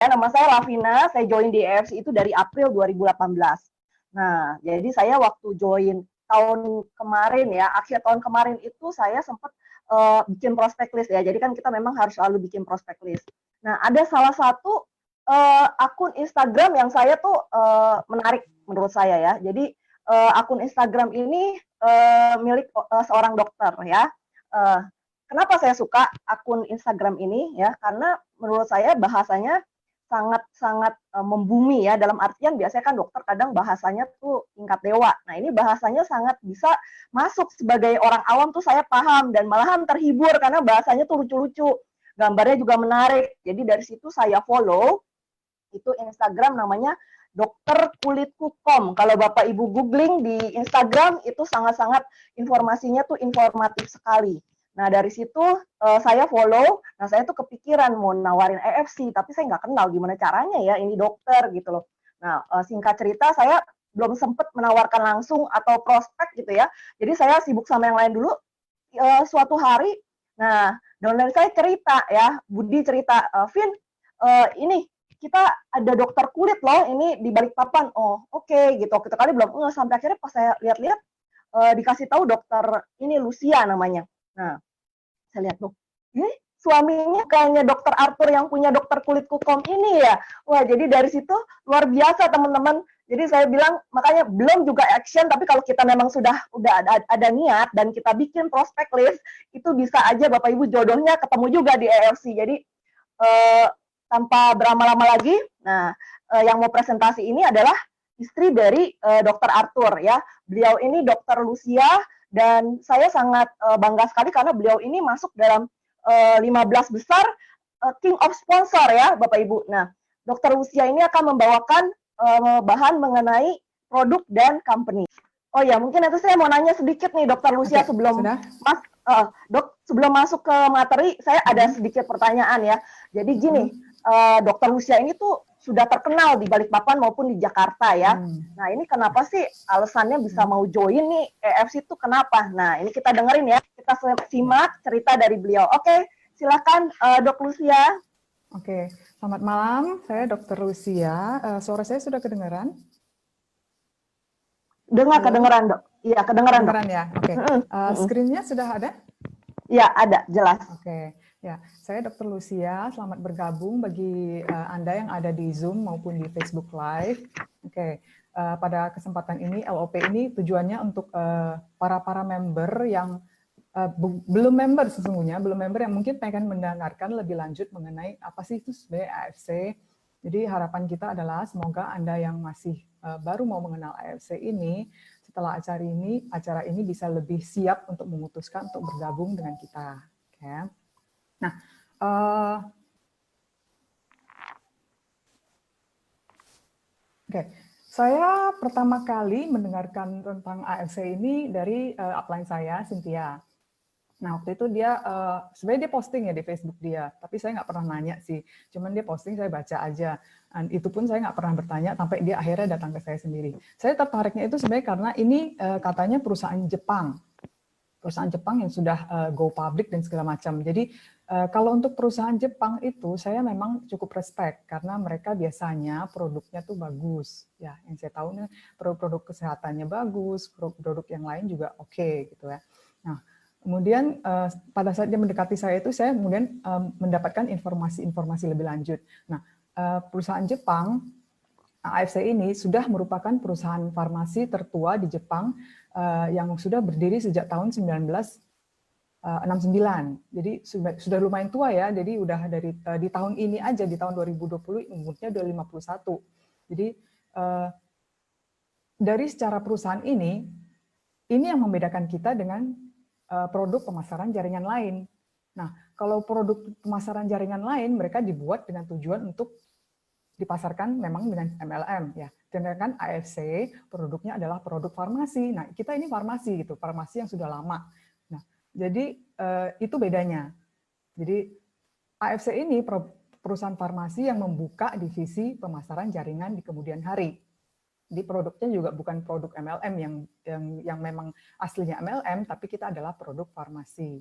Nama saya Lavina, saya join di EFC itu dari April 2018. Nah, jadi saya waktu join tahun kemarin ya, akhir tahun kemarin itu saya sempat bikin prospek list ya. Jadi kan kita memang harus selalu bikin prospek list. Nah, ada salah satu akun Instagram yang saya tuh menarik menurut saya ya. Jadi akun Instagram ini milik seorang dokter ya. Kenapa saya suka akun Instagram ini ya? Karena menurut saya bahasanya sangat-sangat membumi ya, dalam artian biasanya kan dokter kadang bahasanya tuh tingkat dewa. Nah, ini bahasanya sangat bisa masuk sebagai orang awam tuh saya paham dan malahan terhibur karena bahasanya tuh lucu-lucu. Gambarnya juga menarik. Jadi dari situ saya follow itu Instagram namanya Dokter Kulitku.com. Kalau Bapak Ibu googling di Instagram itu sangat-sangat informasinya tuh informatif sekali. Nah, dari situ saya follow. Nah, saya tuh kepikiran mau nawarin EFC, tapi saya nggak kenal gimana caranya ya ini dokter gitu loh. Nah, singkat cerita saya belum sempat menawarkan langsung atau prospek gitu ya. Jadi saya sibuk sama yang lain dulu. Suatu hari, nah downline saya cerita ya, Budi cerita, Vin, ini kita ada dokter kulit loh, ini di Balikpapan. Oh, oke gitu. Kita kali belum sampai akhirnya pas saya lihat-lihat dikasih tahu dokter ini Lucia namanya. Nah, saya lihat tuh, ini suaminya kayaknya dokter Arthur yang punya dokter kulitku.com ini ya. Wah, jadi dari situ luar biasa teman-teman. Jadi saya bilang makanya belum juga action, tapi kalau kita memang sudah ada niat dan kita bikin prospek list, itu bisa aja Bapak Ibu jodohnya ketemu juga di EFC. Jadi tanpa berlama-lama lagi, nah yang mau presentasi ini adalah istri dari dokter Arthur ya. Beliau ini dokter Lucia dan saya sangat bangga sekali karena beliau ini masuk dalam 15 besar King of Sponsor ya Bapak Ibu. Nah, dokter Lucia ini akan membawakan bahan mengenai produk dan company. Oh ya, mungkin nanti saya mau nanya sedikit nih dokter Lucia sebelum dok sebelum masuk ke materi, saya ada sedikit pertanyaan ya. Jadi gini, dokter Lucia ini tuh sudah terkenal di Balikpapan maupun di Jakarta ya. Nah, ini kenapa sih alasannya bisa mau join nih EFC itu kenapa? Nah, ini kita dengerin ya. Kita simak cerita dari beliau. Oke, silakan Dok Lucia. Oke, selamat malam. Saya Dr. Lucia. Suara saya sudah kedengaran? Kedengeran Dok. Iya, kedengeran Dok. Ya. Oke. Screen-nya sudah ada? Iya, ada, jelas. Oke. Ya, saya Dr. Lucia. Selamat bergabung bagi Anda yang ada di Zoom maupun di Facebook Live. Oke. Pada kesempatan ini, LOP ini tujuannya untuk para member yang belum member sesungguhnya, belum member yang mungkin pengen mendengarkan lebih lanjut mengenai apa sih itu sebenarnya AFC. Jadi harapan kita adalah semoga Anda yang masih baru mau mengenal AFC ini, setelah acara ini bisa lebih siap untuk memutuskan untuk bergabung dengan kita. Oke. Nah, saya pertama kali mendengarkan tentang AFC ini dari upline saya, Cynthia. Nah, waktu itu dia, sebenarnya dia posting ya di Facebook dia, tapi saya nggak pernah nanya sih, cuman dia posting, saya baca aja. Dan itu pun saya nggak pernah bertanya, sampai dia akhirnya datang ke saya sendiri. Saya tertariknya itu sebenarnya karena ini katanya perusahaan Jepang yang sudah go public dan segala macam. Jadi kalau untuk perusahaan Jepang itu, saya memang cukup respect, karena mereka biasanya produknya tuh bagus. Ya, yang saya tahu nih, produk kesehatannya bagus, produk yang lain juga oke, gitu ya. Nah, kemudian pada saat dia mendekati saya itu, saya kemudian mendapatkan informasi-informasi lebih lanjut. Nah, perusahaan Jepang, AFC ini sudah merupakan perusahaan farmasi tertua di Jepang yang sudah berdiri sejak tahun 1969. Jadi sudah lumayan tua ya, jadi udah dari di tahun ini aja, di tahun 2020 umurnya udah 51. Jadi dari secara perusahaan ini yang membedakan kita dengan produk pemasaran jaringan lain. Nah, kalau produk pemasaran jaringan lain, mereka dibuat dengan tujuan untuk dipasarkan memang dengan MLM ya. Sedangkan AFC produknya adalah produk farmasi. Nah, kita ini farmasi gitu, farmasi yang sudah lama. Nah, jadi itu bedanya. Jadi AFC ini perusahaan farmasi yang membuka divisi pemasaran jaringan di kemudian hari. Di produknya juga bukan produk MLM yang memang aslinya MLM, tapi kita adalah produk farmasi.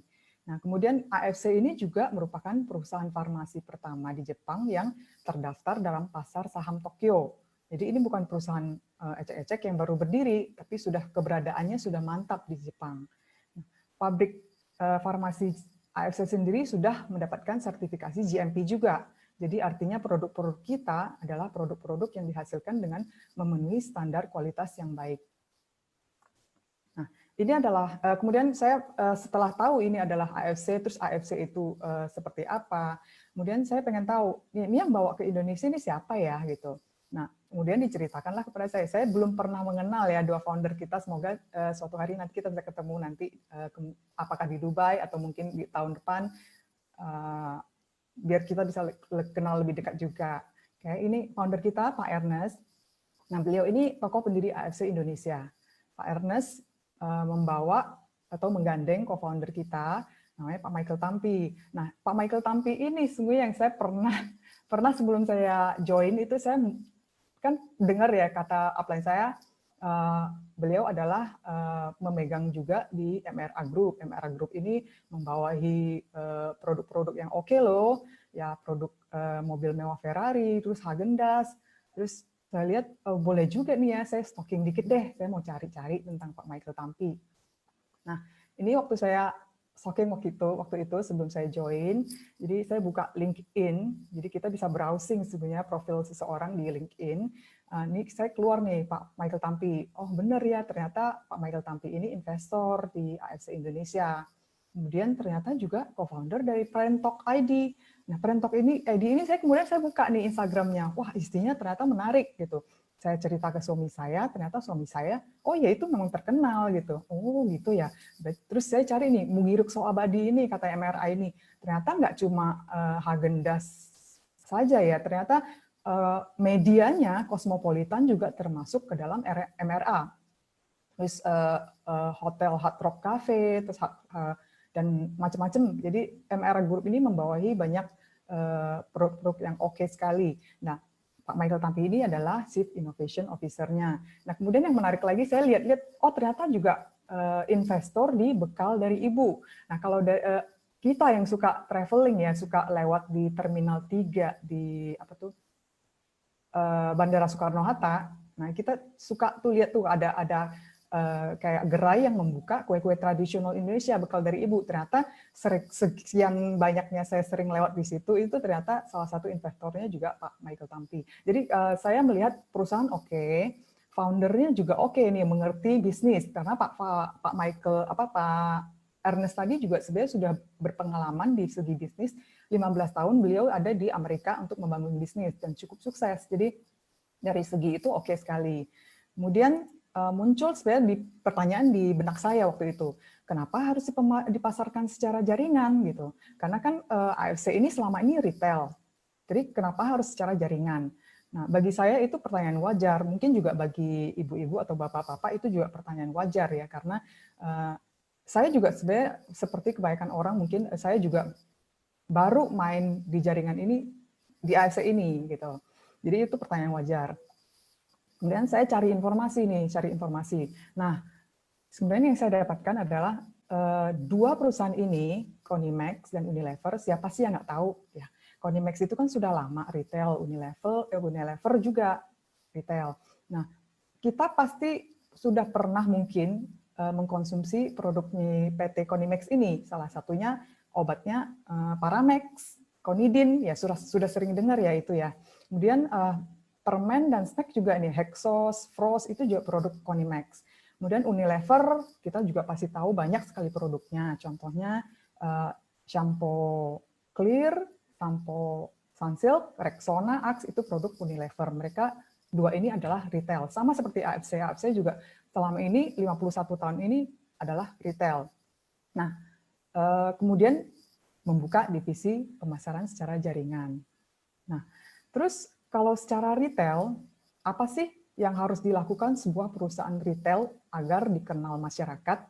Nah, kemudian AFC ini juga merupakan perusahaan farmasi pertama di Jepang yang terdaftar dalam pasar saham Tokyo. Jadi ini bukan perusahaan ecek-ecek yang baru berdiri, tapi sudah keberadaannya sudah mantap di Jepang. Pabrik farmasi AFC sendiri sudah mendapatkan sertifikasi GMP juga. Jadi artinya produk-produk kita adalah produk-produk yang dihasilkan dengan memenuhi standar kualitas yang baik. Nah, ini adalah kemudian saya setelah tahu ini adalah AFC, terus AFC itu seperti apa, kemudian saya pengen tahu ini yang bawa ke Indonesia ini siapa ya gitu. Nah, kemudian diceritakanlah kepada saya belum pernah mengenal ya dua founder kita, semoga suatu hari nanti kita bisa ketemu nanti apakah di Dubai atau mungkin di tahun depan biar kita bisa kenal lebih dekat juga. Oke, ini founder kita Pak Ernest. Nah, beliau ini tokoh pendiri AFC Indonesia. Pak Ernest membawa atau menggandeng co-founder kita namanya Pak Michael Tampi. Nah, Pak Michael Tampi ini sungguh yang saya pernah sebelum saya join itu saya kan dengar ya kata upline saya, beliau adalah memegang juga di MRA Group. MRA Group ini membawahi produk-produk yang oke loh, ya produk mobil mewah Ferrari, terus Häagen-Dazs, terus saya lihat boleh juga nih ya, saya stalking dikit deh, saya mau cari-cari tentang Pak Michael Tampi. Nah, ini waktu saya stalking waktu itu sebelum saya join, jadi saya buka LinkedIn, jadi kita bisa browsing sebenarnya profil seseorang di LinkedIn. Ini saya keluar nih Pak Michael Tampi. Oh benar ya, ternyata Pak Michael Tampi ini investor di AFC Indonesia. Kemudian ternyata juga co-founder dari Prentok ID. Nah, Prentok ID ini saya buka nih Instagramnya. Wah, istrinya ternyata menarik gitu. Saya cerita ke suami saya, ternyata suami saya, oh ya itu memang terkenal gitu. Oh gitu ya. Terus saya cari nih, Mugirukso Abadi ini, kata MRA ini. Ternyata nggak cuma Häagen-Dazs saja ya, ternyata medianya Cosmopolitan juga termasuk ke dalam MRA. Terus hotel Hard Rock Cafe, terus dan macam-macam. Jadi MRA Group ini membawahi banyak produk-produk yang oke sekali. Nah, Pak Michael Tampi ini adalah Chief Innovation Officer-nya. Nah, kemudian yang menarik lagi saya lihat-lihat, oh ternyata juga investor di bekal dari ibu. Nah, kalau kita yang suka traveling ya, suka lewat di Terminal 3 di Bandara Soekarno-Hatta. Nah, kita suka tuh lihat tuh ada kayak gerai yang membuka kue-kue tradisional Indonesia bekal dari ibu. Ternyata sekian banyaknya saya sering lewat di situ, itu ternyata salah satu investornya juga Pak Michael Tampi. Jadi saya melihat perusahaan oke, foundernya juga oke nih, mengerti bisnis. Karena Pak Ernest tadi juga sebenarnya sudah berpengalaman di segi bisnis. 15 tahun beliau ada di Amerika untuk membangun bisnis dan cukup sukses. Jadi dari segi itu oke sekali. Kemudian muncul sebenarnya pertanyaan di benak saya waktu itu, kenapa harus dipasarkan secara jaringan gitu? Karena kan AFC ini selama ini retail, jadi kenapa harus secara jaringan? Nah, bagi saya itu pertanyaan wajar, mungkin juga bagi ibu-ibu atau bapak-bapak itu juga pertanyaan wajar ya, karena saya juga sebenarnya seperti kebanyakan orang, mungkin saya juga baru main di jaringan ini, di AFC ini gitu. Jadi itu pertanyaan wajar. Kemudian saya cari informasi. Nah, sebenarnya yang saya dapatkan adalah dua perusahaan ini, Konimex dan Unilever, siapa sih yang nggak tahu? Ya, Konimex itu kan sudah lama retail, Unilever juga retail. Nah, kita pasti sudah pernah mungkin mengkonsumsi produknya PT Konimex ini. Salah satunya obatnya Paramex, Konidin, ya sudah sering dengar ya itu ya. Kemudian permen dan snack juga nih, Hexos, Frost, itu juga produk Konimex. Kemudian Unilever, kita juga pasti tahu banyak sekali produknya. Contohnya shampoo Clear, shampoo Sunsilk, Rexona, Axe, itu produk Unilever. Mereka dua ini adalah retail. Sama seperti AFC. AFC juga selama ini, 51 tahun ini adalah retail. Nah, kemudian membuka divisi pemasaran secara jaringan. Nah, terus kalau secara retail, apa sih yang harus dilakukan sebuah perusahaan retail agar dikenal masyarakat?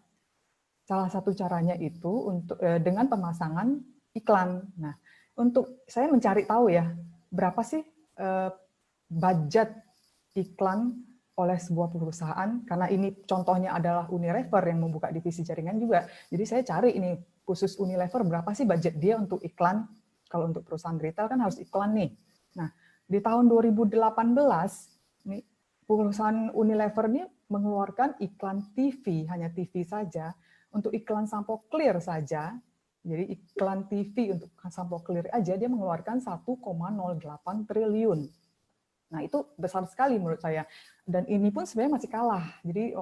Salah satu caranya itu dengan pemasangan iklan. Nah, untuk saya mencari tahu ya, berapa sih budget iklan oleh sebuah perusahaan? Karena ini contohnya adalah Unilever yang membuka divisi jaringan juga. Jadi saya cari ini khusus Unilever berapa sih budget dia untuk iklan. Kalau untuk perusahaan retail kan harus iklan nih. Nah, di tahun 2018 nih perusahaan Unilever ini mengeluarkan iklan TV, hanya TV saja, untuk iklan sampo clear saja. Jadi iklan TV untuk sampo clear aja dia mengeluarkan 1,08 triliun. Nah, itu besar sekali menurut saya. Dan ini pun sebenarnya masih kalah. Jadi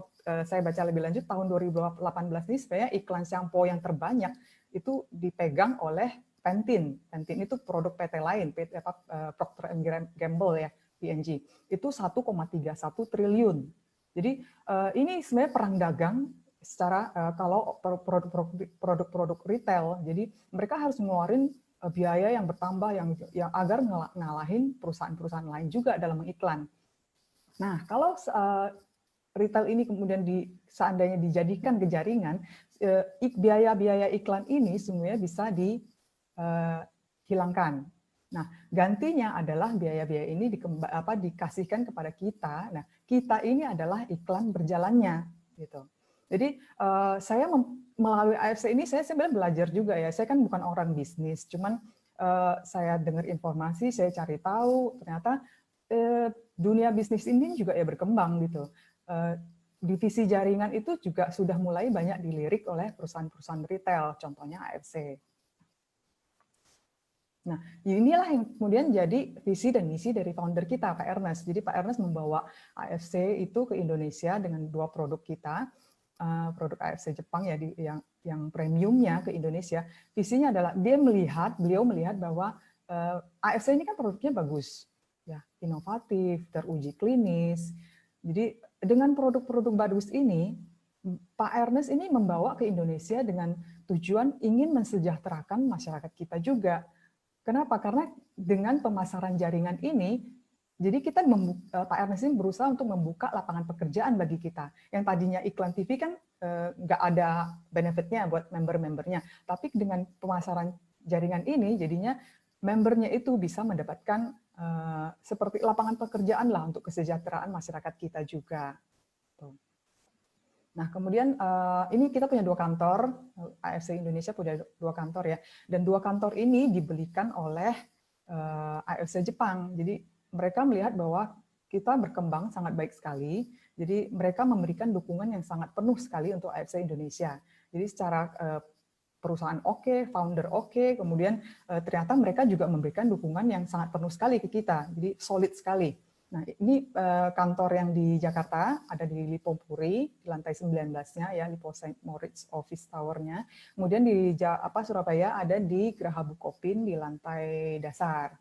saya baca lebih lanjut, tahun 2018 ini sebenarnya iklan sampo yang terbanyak itu dipegang oleh Pantene. Pantene itu produk PT lain, PT Procter & Gamble ya, P&G. Itu 1,31 triliun. Jadi ini sebenarnya perang dagang secara kalau produk-produk retail. Jadi mereka harus ngeluarin biaya yang bertambah yang agar ngalahin perusahaan-perusahaan lain juga dalam mengiklan. Nah, kalau retail ini kemudian seandainya dijadikan ke jaringan, biaya-biaya iklan ini semuanya bisa dihilangkan. Nah, gantinya adalah biaya-biaya ini dikasihkan kepada kita. Nah, kita ini adalah iklan berjalannya, gitu. Jadi saya melalui AFC ini saya sebenarnya belajar juga ya. Saya kan bukan orang bisnis, cuman saya dengar informasi, saya cari tahu ternyata dunia bisnis ini juga ya berkembang gitu. Divisi jaringan itu juga sudah mulai banyak dilirik oleh perusahaan-perusahaan retail, contohnya AFC. Nah, inilah yang kemudian jadi visi dan misi dari founder kita, Pak Ernest. Jadi Pak Ernest membawa AFC itu ke Indonesia dengan 2 produk kita, produk AFC Jepang ya, yang premiumnya ke Indonesia. Visinya adalah beliau melihat bahwa AFC ini kan produknya bagus, ya, inovatif, teruji klinis. Jadi dengan produk-produk bagus ini, Pak Ernest ini membawa ke Indonesia dengan tujuan ingin mensejahterakan masyarakat kita juga. Kenapa? Karena dengan pemasaran jaringan ini, jadi kita Pak Ernest ini berusaha untuk membuka lapangan pekerjaan bagi kita. Yang tadinya iklan TV kan nggak ada benefitnya buat member-membernya. Tapi dengan pemasaran jaringan ini, jadinya membernya itu bisa mendapatkan seperti lapangan pekerjaan lah untuk kesejahteraan masyarakat kita juga. Nah, kemudian ini kita punya 2 kantor, AFC Indonesia punya 2 kantor ya, dan 2 kantor ini dibelikan oleh AFC Jepang. Jadi mereka melihat bahwa kita berkembang sangat baik sekali, jadi mereka memberikan dukungan yang sangat penuh sekali untuk AFC Indonesia. Jadi secara perusahaan oke, founder oke, kemudian ternyata mereka juga memberikan dukungan yang sangat penuh sekali ke kita, jadi solid sekali. Nah, ini kantor yang di Jakarta, ada di Lipo Puri, di lantai 19-nya, ya, Lipo St. Moritz Office Tower-nya. Kemudian di Surabaya ada di Geraha Bukopin di lantai dasar.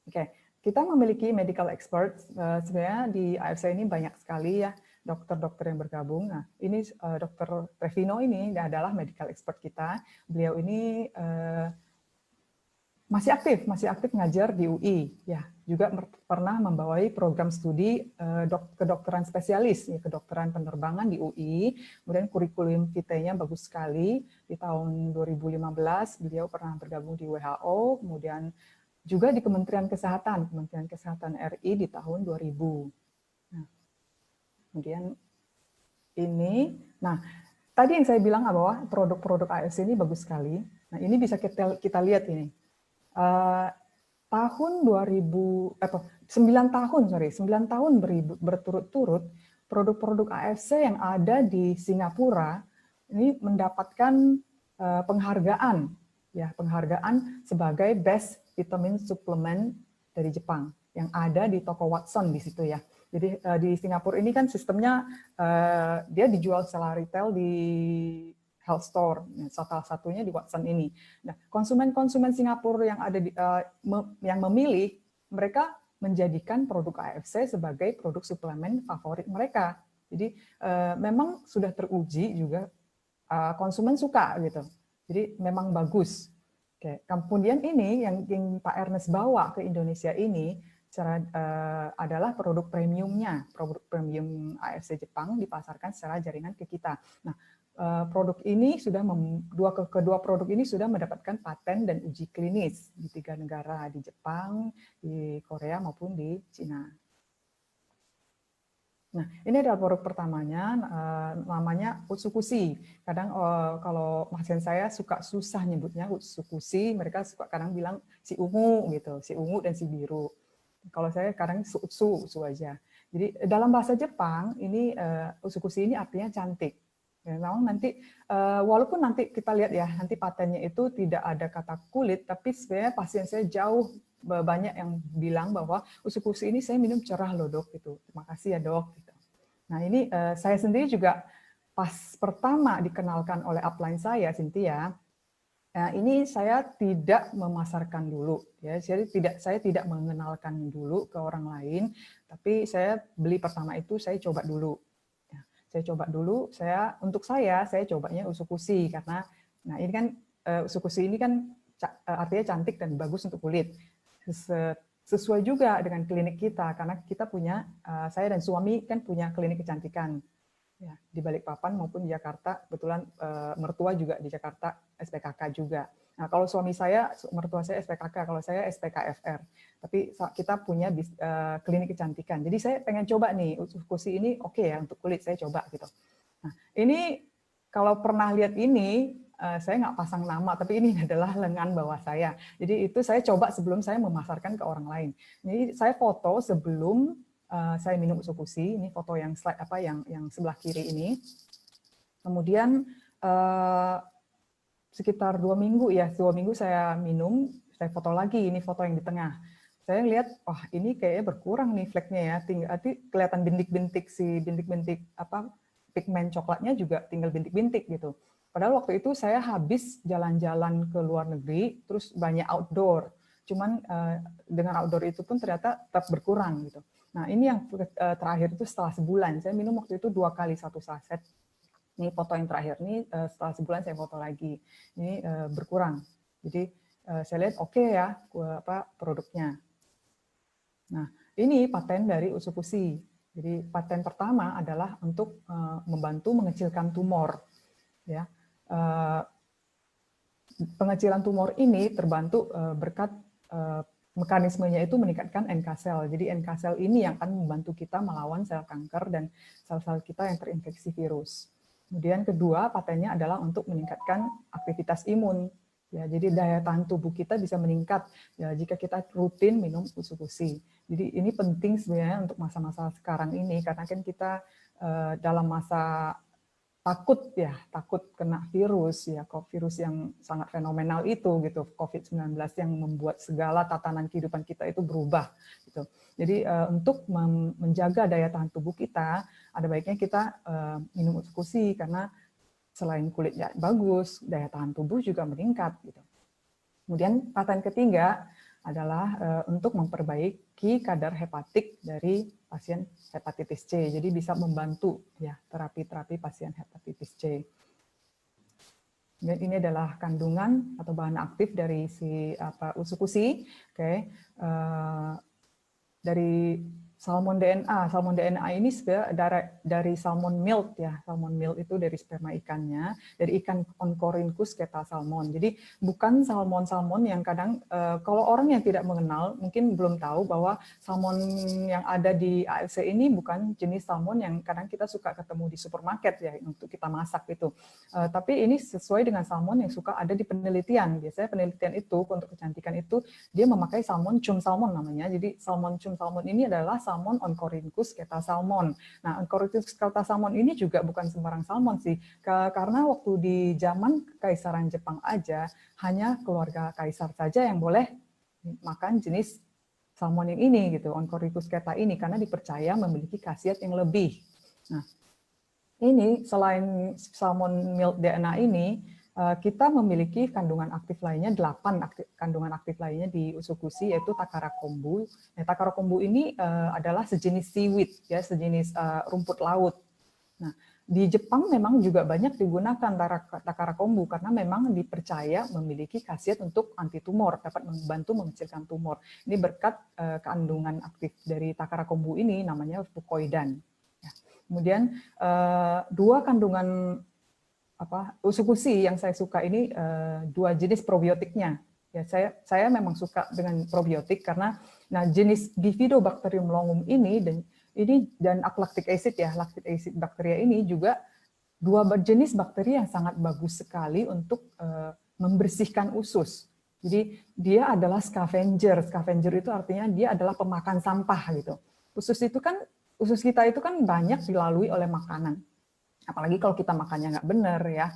Oke, kita memiliki medical expert, sebenarnya di AFC ini banyak sekali ya, dokter-dokter yang bergabung. Nah, ini Dr. Revino ini adalah medical expert kita. Beliau ini masih aktif ngajar di UI, ya. Juga pernah membawai program studi kedokteran spesialis, ya, kedokteran penerbangan di UI. Kemudian kurikulum vitae-nya bagus sekali. Di tahun 2015 beliau pernah bergabung di WHO, kemudian juga di Kementerian Kesehatan RI di tahun 2000. Nah, kemudian ini, nah tadi yang saya bilang bahwa produk-produk AFC ini bagus sekali. Nah, ini bisa kita lihat ini. Tahun 9 tahun berturut-turut produk-produk AFC yang ada di Singapura ini mendapatkan penghargaan sebagai best vitamin suplemen dari Jepang yang ada di toko Watson di situ ya. Jadi di Singapura ini kan sistemnya dia dijual secara retail di health store, salah satunya di Watson ini. Nah, konsumen-konsumen Singapura yang ada yang memilih, mereka menjadikan produk AFC sebagai produk suplemen favorit mereka. Jadi memang sudah teruji juga konsumen suka gitu. Jadi memang bagus. Oke. Kemudian ini yang Pak Ernest bawa ke Indonesia ini adalah produk premiumnya, produk premium AFC Jepang dipasarkan secara jaringan ke kita. Nah, produk ini kedua produk ini sudah mendapatkan paten dan uji klinis di 3 negara, di Jepang, di Korea maupun di Cina. Nah, ini adalah produk pertamanya, namanya Utsukushi. Kadang kalau pasien saya suka susah nyebutnya Utsukushi, mereka suka kadang bilang si ungu gitu, si ungu dan si biru. Kalau saya kadang utsu aja. Jadi dalam bahasa Jepang ini Utsukushi ini artinya cantik. Ya, memang nanti walaupun nanti kita lihat ya, nanti patennya itu tidak ada kata kulit, tapi sebenarnya pasien saya jauh banyak yang bilang bahwa Utsukushi ini saya minum cerah loh dok, gitu. Terima kasih ya dok. Gitu. Nah ini saya sendiri juga pas pertama dikenalkan oleh upline saya, Cynthia, ini saya tidak memasarkan dulu, ya. Jadi saya tidak mengenalkan dulu ke orang lain, tapi saya beli pertama itu saya coba dulu. Ya, saya coba dulu, untuk saya cobanya Utsukushi karena, nah ini kan Utsukushi ini kan artinya cantik dan bagus untuk kulit. Sesuai juga dengan klinik kita karena kita punya, saya dan suami kan punya klinik kecantikan. Ya, di Balikpapan maupun di Jakarta, kebetulan mertua juga di Jakarta SPKK juga. Nah, kalau suami saya, mertua saya SPKK, kalau saya SPKFR. Tapi kita punya klinik kecantikan. Jadi saya pengen coba nih, Utsukushi ini oke ya untuk kulit, saya coba gitu. Nah, ini kalau pernah lihat ini, saya nggak pasang nama, tapi ini adalah lengan bawah saya. Jadi itu saya coba sebelum saya memasarkan ke orang lain. Jadi saya foto sebelum saya minum Utsukushi, ini foto yang slide yang sebelah kiri ini. Kemudian sekitar 2 minggu ya, 2 minggu saya minum, saya foto lagi, ini foto yang di tengah. Saya lihat, wah ini kayaknya berkurang nih fleknya ya, tinggal kelihatan bintik-bintik pigmen coklatnya juga tinggal bintik-bintik gitu. Padahal waktu itu saya habis jalan-jalan ke luar negeri, terus banyak outdoor. Cuman dengan outdoor itu pun ternyata tetap berkurang gitu. Nah ini yang terakhir itu setelah sebulan, saya minum waktu itu 2 kali 1 saset. Ini foto yang terakhir, ini setelah sebulan saya foto lagi. Ini berkurang. Jadi saya lihat oke ya produknya. Nah ini paten dari Utsukushi. Jadi paten pertama adalah untuk membantu mengecilkan tumor. Ya, pengecilan tumor ini terbantu berkat mekanismenya itu meningkatkan NK sel. Jadi NK sel ini yang akan membantu kita melawan sel kanker dan sel-sel kita yang terinfeksi virus. Kemudian kedua, patennya adalah untuk meningkatkan aktivitas imun. Ya, jadi daya tahan tubuh kita bisa meningkat ya, jika kita rutin minum Utsukushi. Jadi ini penting sebenarnya untuk masa-masa sekarang ini karena kan kita dalam masa takut kena virus ya, virus yang sangat fenomenal itu gitu, COVID-19 yang membuat segala tatanan kehidupan kita itu berubah gitu. Jadi untuk menjaga daya tahan tubuh kita, ada baiknya kita minum Utsukushi karena selain kulitnya bagus, daya tahan tubuh juga meningkat gitu. Kemudian paten ketiga adalah untuk memperbaiki kadar hepatik dari pasien hepatitis C. Jadi bisa membantu ya terapi-terapi pasien hepatitis C. Dan ini adalah kandungan atau bahan aktif dari si Utsukushi. Oke. Dari salmon DNA. Salmon DNA ini sebenarnya dari salmon milk ya. Salmon milk itu dari sperma ikannya, dari ikan Oncorhynchus ketasalmon. Jadi bukan salmon-salmon yang kadang kalau orang yang tidak mengenal mungkin belum tahu bahwa salmon yang ada di AFC ini bukan jenis salmon yang kadang kita suka ketemu di supermarket ya untuk kita masak itu. Tapi ini sesuai dengan salmon yang suka ada di penelitian. Biasanya penelitian itu untuk kecantikan itu dia memakai salmon cum salmon namanya. Jadi salmon cum salmon ini adalah salmon Oncorhynchus ketasalmon. Nah, Oncorhynchus ketasalmon ini juga bukan sembarang salmon sih, karena waktu di zaman Kekaisaran Jepang aja hanya keluarga kaisar saja yang boleh makan jenis salmon yang ini gitu, Oncorhynchus keta ini karena dipercaya memiliki khasiat yang lebih. Nah, ini selain salmon milk DNA ini kita memiliki kandungan aktif lainnya, 8 kandungan aktif lainnya di Utsukushi, yaitu Takara kombu. Nah, Takara kombu ini adalah sejenis seaweed, ya, sejenis rumput laut. Nah, di Jepang memang juga banyak digunakan Takara kombu karena memang dipercaya memiliki khasiat untuk anti tumor, dapat membantu mengecilkan tumor. Ini berkat kandungan aktif dari Takara kombu ini namanya fucoidan. Ya. Kemudian 2 kandungan Utsukushi yang saya suka ini 2 jenis probiotiknya. Ya, saya memang suka dengan probiotik karena jenis Bifidobacterium longum ini dan ini dan lactic acid ya, lactic acid bakteria ini juga dua jenis bakteri yang sangat bagus sekali untuk membersihkan usus. Jadi dia adalah scavenger. Scavenger itu artinya dia adalah pemakan sampah gitu. Usus kita itu kan banyak dilalui oleh makanan. Apalagi kalau kita makannya nggak benar ya.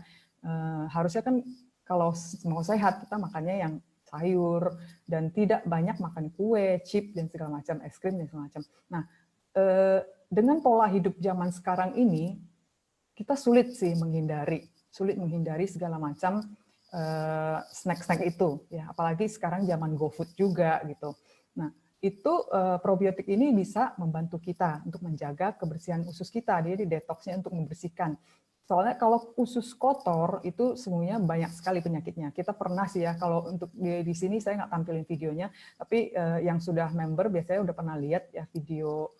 Harusnya kan kalau mau sehat kita makannya yang sayur dan tidak banyak makan kue, chip dan segala macam, es krim dan segala macam. Nah, dengan pola hidup zaman sekarang ini kita sulit menghindari segala macam snack-snack itu ya, apalagi sekarang zaman GoFood juga gitu. Nah, itu probiotik ini bisa membantu kita untuk menjaga kebersihan usus kita, dia di detoxnya untuk membersihkan. Soalnya kalau usus kotor itu semuanya banyak sekali penyakitnya. Kita pernah sih ya, kalau untuk di sini saya nggak tampilin videonya, tapi yang sudah member biasanya udah pernah lihat ya video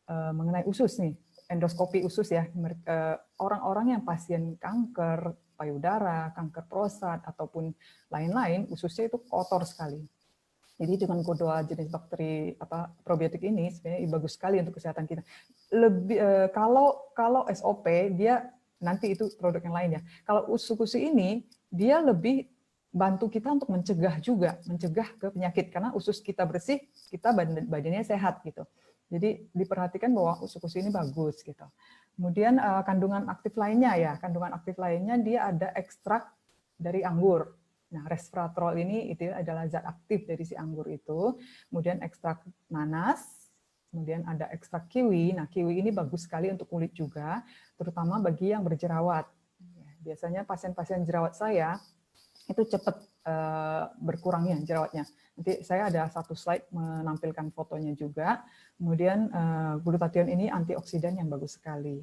mengenai usus nih, endoskopi usus ya, orang-orang yang pasien kanker payudara, kanker prostat ataupun lain-lain, ususnya itu kotor sekali. Jadi dengan kedua jenis bakteri probiotik ini sebenarnya bagus sekali untuk kesehatan kita. Lebih kalau SOP dia nanti itu produk yang lain ya. Kalau usus ini dia lebih bantu kita untuk mencegah ke penyakit karena usus kita bersih, kita badannya sehat gitu. Jadi diperhatikan bahwa usus ini bagus gitu. Kemudian kandungan aktif lainnya ya, dia ada ekstrak dari anggur. Nah, resveratrol ini itu adalah zat aktif dari si anggur itu. Kemudian ekstrak nanas, kemudian ada ekstrak kiwi. Nah, kiwi ini bagus sekali untuk kulit juga, terutama bagi yang berjerawat. Biasanya pasien-pasien jerawat saya itu cepat berkurangnya jerawatnya. Nanti saya ada satu slide menampilkan fotonya juga. Kemudian glutathione ini antioksidan yang bagus sekali.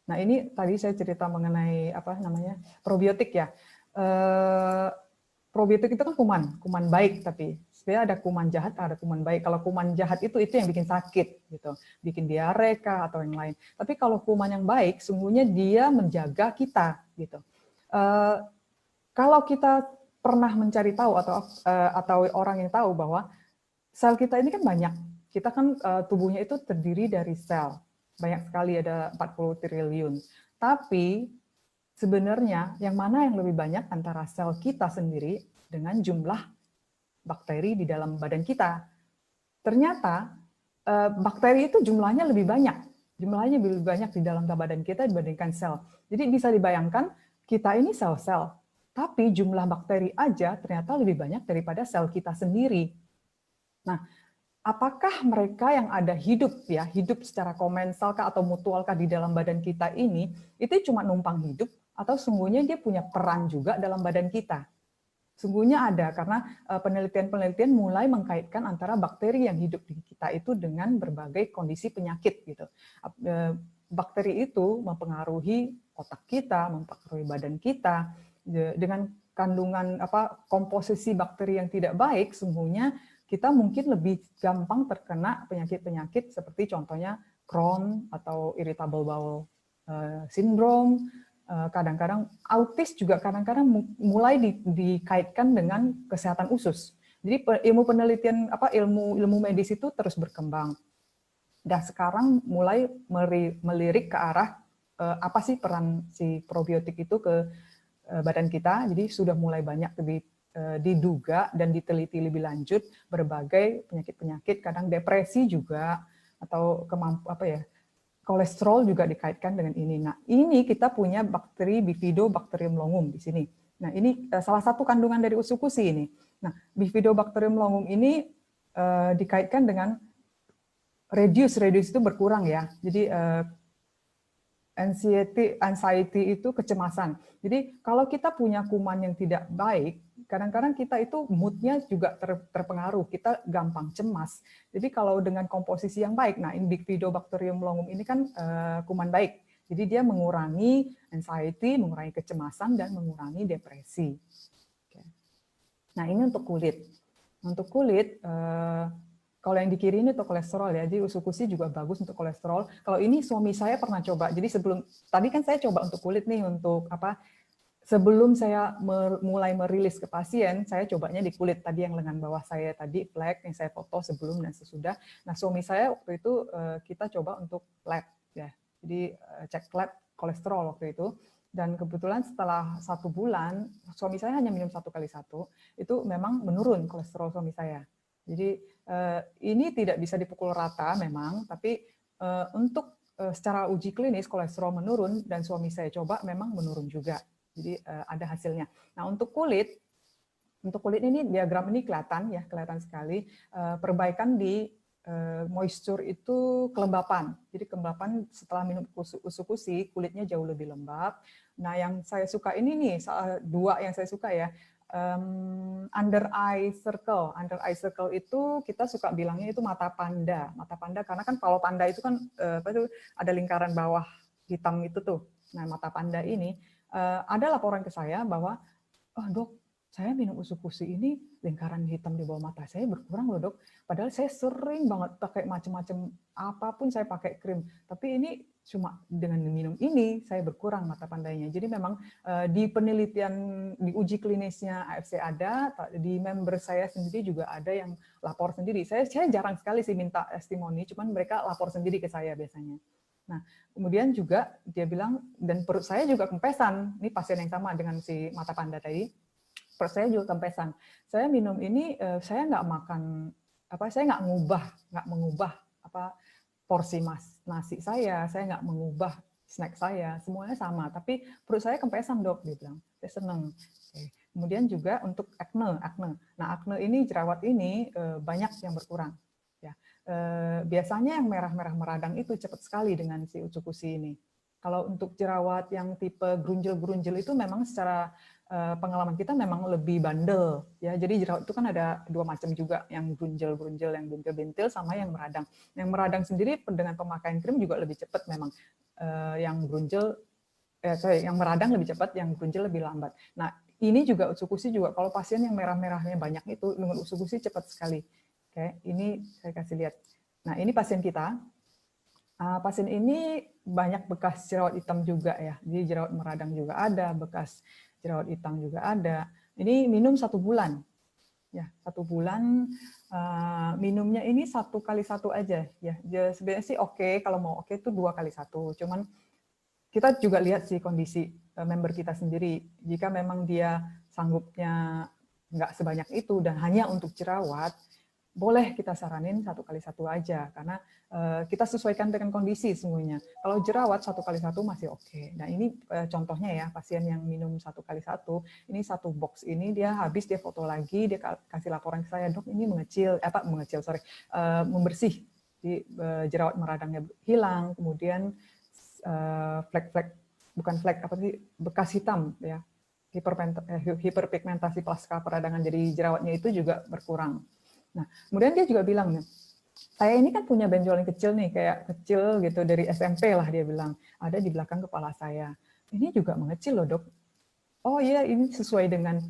Nah, ini tadi saya cerita mengenai probiotik ya. Probiotik itu kan kuman baik, tapi sebenarnya ada kuman jahat, ada kuman baik. Kalau kuman jahat itu yang bikin sakit gitu, bikin diare kah atau yang lain. Tapi kalau kuman yang baik, sungguhnya dia menjaga kita gitu. Kalau kita pernah mencari tahu atau orang yang tahu bahwa sel kita ini kan banyak. Kita kan tubuhnya itu terdiri dari sel. Banyak sekali, ada 40 triliun. Tapi sebenarnya yang mana yang lebih banyak antara sel kita sendiri dengan jumlah bakteri di dalam badan kita. Ternyata bakteri itu jumlahnya lebih banyak. Jumlahnya lebih banyak di dalam badan kita dibandingkan sel. Jadi bisa dibayangkan kita ini sel-sel. Tapi jumlah bakteri aja ternyata lebih banyak daripada sel kita sendiri. Nah, apakah mereka yang ada hidup secara komensal atau mutual di dalam badan kita ini itu cuma numpang hidup atau sungguhnya dia punya peran juga dalam badan kita? Sungguhnya ada, karena penelitian-penelitian mulai mengkaitkan antara bakteri yang hidup di kita itu dengan berbagai kondisi penyakit gitu. Bakteri itu mempengaruhi otak kita, mempengaruhi badan kita. Dengan kandungan komposisi bakteri yang tidak baik, sungguhnya kita mungkin lebih gampang terkena penyakit-penyakit seperti contohnya Crohn atau irritable bowel syndrome. Kadang-kadang autis juga kadang-kadang mulai dikaitkan dengan kesehatan usus. Jadi ilmu penelitian ilmu medis itu terus berkembang. Dan sekarang mulai melirik ke arah apa sih peran si probiotik itu ke badan kita. Jadi sudah mulai banyak diduga dan diteliti lebih lanjut berbagai penyakit-penyakit, kadang depresi juga atau kolesterol juga dikaitkan dengan ini. Nah, ini kita punya bakteri Bifidobacterium longum di sini. Nah, ini salah satu kandungan dari usukusi ini. Nah, Bifidobacterium longum ini dikaitkan dengan reduce itu berkurang ya. Jadi anxiety itu kecemasan. Jadi kalau kita punya kuman yang tidak baik, kadang-kadang kita itu moodnya juga terpengaruh, kita gampang cemas. Jadi kalau dengan komposisi yang baik, nah Bifidobacterium longum ini kan kuman baik, jadi dia mengurangi anxiety, mengurangi kecemasan, dan mengurangi depresi. Nah ini untuk kulit. Untuk kulit, kalau yang di kiri ini untuk kolesterol ya, jadi usukusi juga bagus untuk kolesterol. Kalau ini suami saya pernah coba, jadi tadi kan saya coba untuk kulit nih, untuk sebelum saya mulai merilis ke pasien, saya cobanya di kulit tadi yang lengan bawah saya tadi, flek yang saya foto sebelum dan sesudah. Nah, suami saya waktu itu kita coba untuk lab ya. Jadi cek lab kolesterol waktu itu. Dan kebetulan setelah 1 bulan, suami saya hanya minum 1x1, itu memang menurun kolesterol suami saya. Jadi ini tidak bisa dipukul rata memang, tapi untuk secara uji klinis kolesterol menurun dan suami saya coba memang menurun juga. Jadi ada hasilnya. Nah, untuk kulit ini diagram ini kelihatan ya, kelihatan sekali perbaikan di moisture itu kelembapan. Jadi kelembapan setelah minum usukusi kulitnya jauh lebih lembab. Nah, yang saya suka ini nih, 2 yang saya suka ya. Under eye circle. Under eye circle itu kita suka bilangnya itu mata panda. Mata panda karena kan kalau panda itu kan ada lingkaran bawah hitam itu tuh. Nah, mata panda ini ada laporan ke saya bahwa, oh dok, saya minum usukusi ini lingkaran hitam di bawah mata saya berkurang loh dok. Padahal saya sering banget pakai macam-macam apapun saya pakai krim, tapi ini cuma dengan minum ini saya berkurang mata pandanya. Jadi memang di penelitian di uji klinisnya AFC ada, di member saya sendiri juga ada yang lapor sendiri. Saya jarang sekali sih minta testimoni, cuman mereka lapor sendiri ke saya biasanya. Nah, kemudian juga dia bilang, dan perut saya juga kempesan. Ini pasien yang sama dengan si mata panda tadi. Perut saya juga kempesan. Saya minum ini, saya nggak makan, saya nggak mengubah porsi nasi saya nggak mengubah snack saya, semuanya sama. Tapi perut saya kempesan dok, dia bilang. Saya seneng. Oke. Kemudian juga untuk acne. Nah, acne ini, jerawat ini banyak yang berkurang. Biasanya yang merah-merah meradang itu cepat sekali dengan si usukusi ini. Kalau untuk jerawat yang tipe grunjel-grunjel itu memang secara pengalaman kita memang lebih bandel ya. Jadi jerawat itu kan ada 2 macam juga, yang grunjel-grunjel, yang bintil-bintil sama yang meradang. Yang meradang sendiri dengan pemakaian krim juga lebih cepat memang. Yang meradang lebih cepat, yang grunjel lebih lambat. Nah, ini juga usukusi juga kalau pasien yang merah-merahnya banyak itu dengan usukusi cepat sekali. Oke, ini saya kasih lihat. Nah, ini pasien kita. Pasien ini banyak bekas jerawat hitam juga ya. Jadi jerawat meradang juga ada, bekas jerawat hitam juga ada. Ini minum 1 bulan. Ya, 1 bulan minumnya ini 1x1 aja ya. Sebenarnya sih oke, kalau mau oke itu 2x1. Cuman kita juga lihat sih kondisi member kita sendiri. Jika memang dia sanggupnya nggak sebanyak itu dan hanya untuk jerawat, boleh kita saranin 1x1 aja, karena kita sesuaikan dengan kondisi semuanya. Kalau jerawat 1x1 masih oke. Nah, ini contohnya ya, pasien yang minum 1x1, ini 1 box ini dia habis, dia foto lagi, dia kasih laporan ke saya, dok ini membersih, di jerawat meradangnya hilang, kemudian flek-flek, bukan flek, bekas hitam ya, hiperpigmentasi pasca peradangan jadi jerawatnya itu juga berkurang. Nah, kemudian dia juga bilang, saya ini kan punya benjolan kecil nih, kayak kecil gitu dari SMP lah dia bilang, ada di belakang kepala saya. Ini juga mengecil loh dok. Oh iya, ini sesuai dengan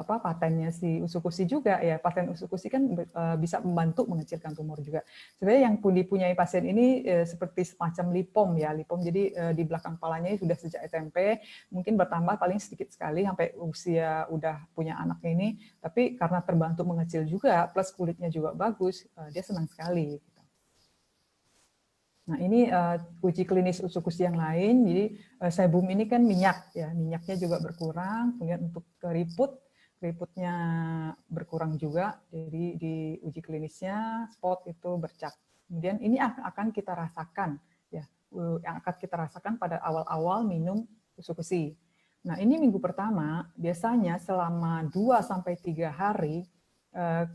patennya si usukusi juga ya. Paten usukusi kan bisa membantu mengecilkan tumor juga. Sebenarnya yang dipunyai pasien ini seperti semacam lipom ya, lipom. Jadi di belakang kepalanya sudah sejak SMP, mungkin bertambah paling sedikit sekali sampai usia udah punya anak ini. Tapi karena terbantu mengecil juga, plus kulitnya juga bagus, dia senang sekali. Nah, ini uji klinis usukusi yang lain. Jadi sebum ini kan minyak ya, minyaknya juga berkurang. Kemudian untuk keriputnya berkurang juga. Jadi di uji klinisnya spot itu bercak. Kemudian ini akan kita rasakan ya, yang akan kita rasakan pada awal-awal minum usukusi. Nah, ini minggu pertama biasanya selama 2-3 hari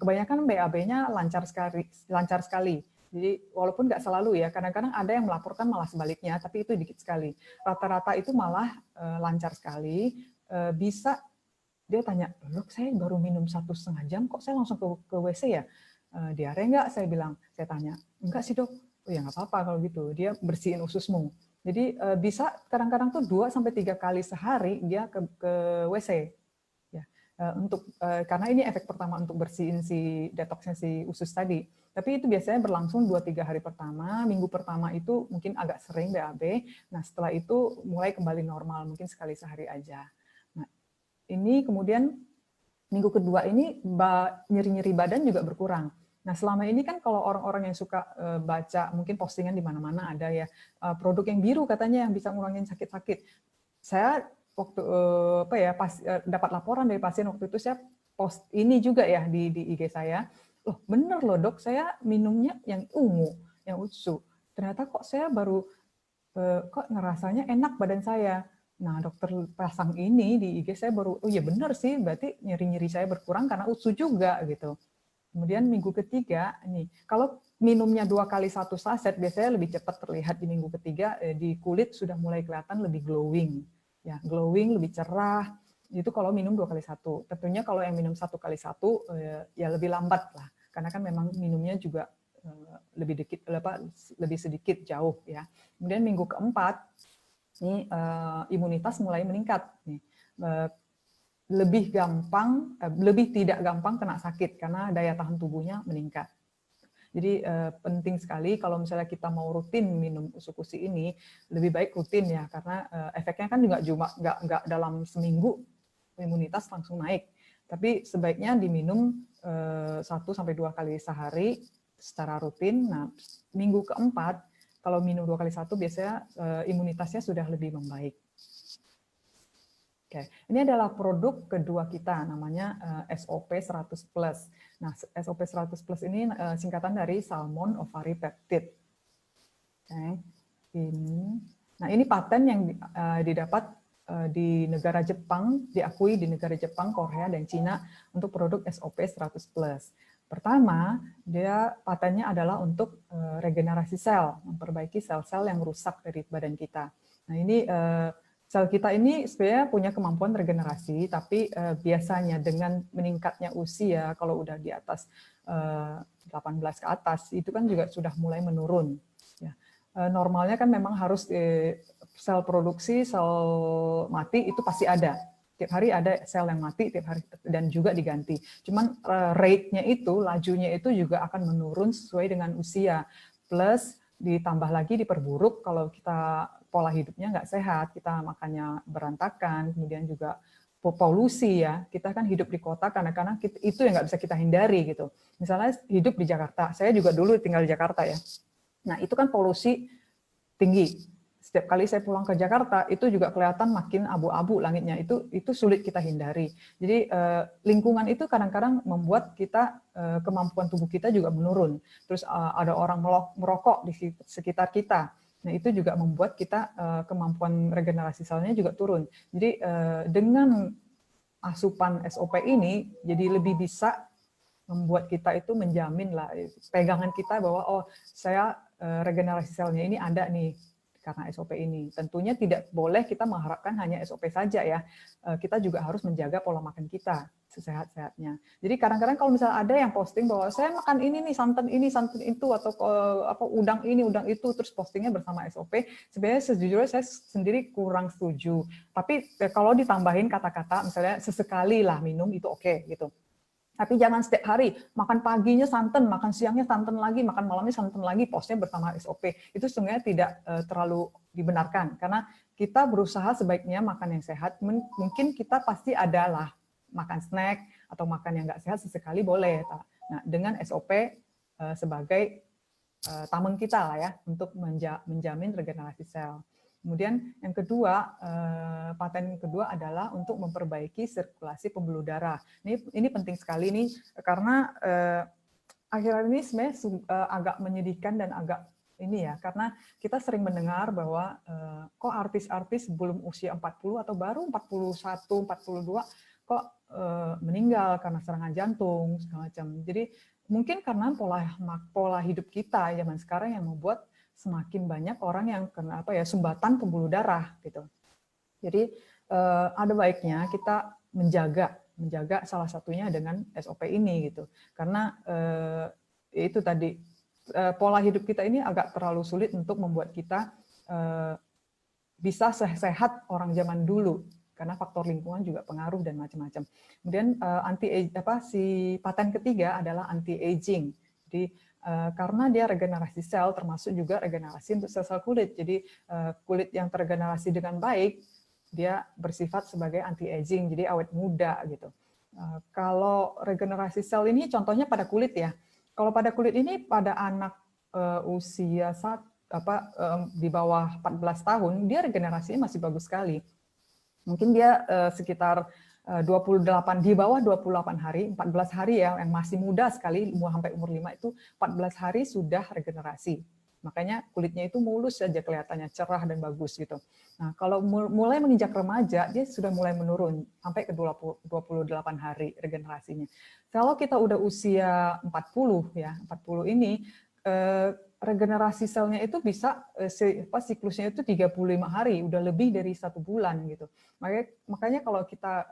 kebanyakan BAB-nya lancar sekali. Jadi walaupun nggak selalu ya, kadang-kadang ada yang melaporkan malah sebaliknya, tapi itu dikit sekali. Rata-rata itu malah lancar sekali. Bisa dia tanya, dok saya baru minum 1,5 jam, kok saya langsung ke WC ya? Diare nggak? Saya bilang, saya tanya, enggak sih dok. Oh ya nggak apa-apa kalau gitu. Dia bersihin ususmu. Jadi bisa kadang-kadang tuh 2-3 kali sehari dia ke WC. Karena ini efek pertama untuk bersihin si detoxnya si usus tadi. Tapi itu biasanya berlangsung 2-3 hari pertama, minggu pertama itu mungkin agak sering BAB, nah setelah itu mulai kembali normal, mungkin sekali sehari aja. Nah ini kemudian minggu kedua ini nyeri-nyeri badan juga berkurang. Nah, selama ini kan kalau orang-orang yang suka baca, mungkin postingan di mana-mana ada ya, produk yang biru katanya yang bisa ngurangin sakit-sakit. Saya waktu dapat laporan dari pasien waktu itu, saya post ini juga ya di IG saya. Loh, bener loh dok, saya minumnya yang ungu, yang utsu. Ternyata kok saya baru kok ngerasanya enak badan saya. Nah, dokter pasang ini di IG saya baru, oh iya bener sih, berarti nyeri-nyeri saya berkurang karena utsu juga gitu. Kemudian minggu ketiga, nih kalau minumnya 2 kali 1 saset, biasanya lebih cepat terlihat di minggu ketiga, di kulit sudah mulai kelihatan lebih glowing. Ya, glowing, lebih cerah, itu kalau minum 2 kali 1. Tentunya kalau yang minum 1 kali 1, ya lebih lambat lah, karena kan memang minumnya juga lebih sedikit jauh ya. Kemudian minggu keempat, ini imunitas mulai meningkat. Nih, lebih tidak gampang kena sakit karena daya tahan tubuhnya meningkat. Jadi penting sekali kalau misalnya kita mau rutin minum usukusi ini, lebih baik rutin ya, karena efeknya kan juga nggak dalam seminggu imunitas langsung naik, tapi sebaiknya diminum 1-2 kali sehari secara rutin. Nah, minggu keempat kalau minum 2 kali 1 biasanya imunitasnya sudah lebih membaik. Oke, ini adalah produk kedua kita, namanya SOP 100 Plus. Nah, SOP 100 Plus ini singkatan dari Salmon Ovary Peptide. Oke, ini. Nah, ini paten yang didapat di negara Jepang, diakui di negara Jepang, Korea, dan Cina untuk produk SOP 100 Plus. Pertama, dia patennya adalah untuk regenerasi sel, memperbaiki sel-sel yang rusak dari badan kita. Nah, ini sel kita ini sebenarnya punya kemampuan regenerasi, tapi biasanya dengan meningkatnya usia, kalau udah di atas 18 ke atas, itu kan juga sudah mulai menurun. Ya. Normalnya kan memang harus sel produksi, sel mati itu pasti ada. Tiap hari ada sel yang mati, tiap hari, dan juga diganti. Cuman rate-nya itu, lajunya itu juga akan menurun sesuai dengan usia. Plus ditambah lagi diperburuk kalau kita pola hidupnya nggak sehat, kita makannya berantakan, kemudian juga polusi ya. Kita kan hidup di kota kadang-kadang itu yang nggak bisa kita hindari gitu. Misalnya hidup di Jakarta, saya juga dulu tinggal di Jakarta ya. Nah itu kan polusi tinggi. Setiap kali saya pulang ke Jakarta itu juga kelihatan makin abu-abu langitnya. Itu sulit kita hindari. Jadi lingkungan itu kadang-kadang membuat kita kemampuan tubuh kita juga menurun. Terus ada orang merokok di sekitar kita. Nah, itu juga membuat kita kemampuan regenerasi selnya juga turun. Jadi dengan asupan SOP ini jadi lebih bisa membuat kita itu menjamin lah pegangan kita bahwa oh saya regenerasi selnya ini ada nih karena SOP ini. Tentunya tidak boleh kita mengharapkan hanya SOP saja ya. Kita juga harus menjaga pola makan kita sesehat-sehatnya. Jadi kadang-kadang kalau misalnya ada yang posting bahwa saya makan ini santan itu, atau udang ini, udang itu, terus postingnya bersama SOP, sebenarnya sejujurnya saya sendiri kurang setuju. Tapi kalau ditambahin kata-kata misalnya sesekali lah minum itu oke gitu. Tapi jangan setiap hari, makan paginya santan, makan siangnya santan lagi, makan malamnya santan lagi, postnya bersama SOP. Itu sebenarnya tidak terlalu dibenarkan, karena kita berusaha sebaiknya makan yang sehat. Mungkin kita pasti adalah makan snack atau makan yang nggak sehat sesekali boleh. Nah, dengan SOP sebagai tameng kita lah ya, untuk menjamin regenerasi sel. Kemudian yang kedua, paten kedua adalah untuk memperbaiki sirkulasi pembuluh darah. Ini penting sekali nih, karena akhir-akhir ini sebenarnya agak menyedihkan dan agak ini ya, karena kita sering mendengar bahwa kok artis-artis belum usia 40 atau baru 41, 42 kok meninggal karena serangan jantung segala macam. Jadi mungkin karena pola hidup kita zaman sekarang yang membuat semakin banyak orang yang kena sumbatan pembuluh darah gitu. Jadi ada baiknya kita menjaga salah satunya dengan SOP ini gitu. Karena itu tadi pola hidup kita ini agak terlalu sulit untuk membuat kita bisa sehat orang zaman dulu, karena faktor lingkungan juga pengaruh dan macam-macam. Kemudian si paten ketiga adalah anti aging. Jadi karena dia regenerasi sel, termasuk juga regenerasi untuk sel-sel kulit. Jadi kulit yang terregenerasi dengan baik dia bersifat sebagai anti-aging, jadi awet muda gitu. Kalau regenerasi sel ini contohnya pada kulit ya. Kalau pada kulit ini pada anak usia di bawah 14 tahun, dia regenerasinya masih bagus sekali. Mungkin dia sekitar 28 di bawah 28 hari, 14 hari ya, yang masih muda sekali, sampai umur 5 itu 14 hari sudah regenerasi. Makanya kulitnya itu mulus saja kelihatannya, cerah dan bagus gitu. Nah, kalau mulai menginjak remaja, dia sudah mulai menurun sampai ke 28 hari regenerasinya. Kalau kita udah usia 40 ya, 40 ini regenerasi selnya itu bisa siklusnya itu 35 hari, udah lebih dari 1 bulan gitu. Makanya kalau kita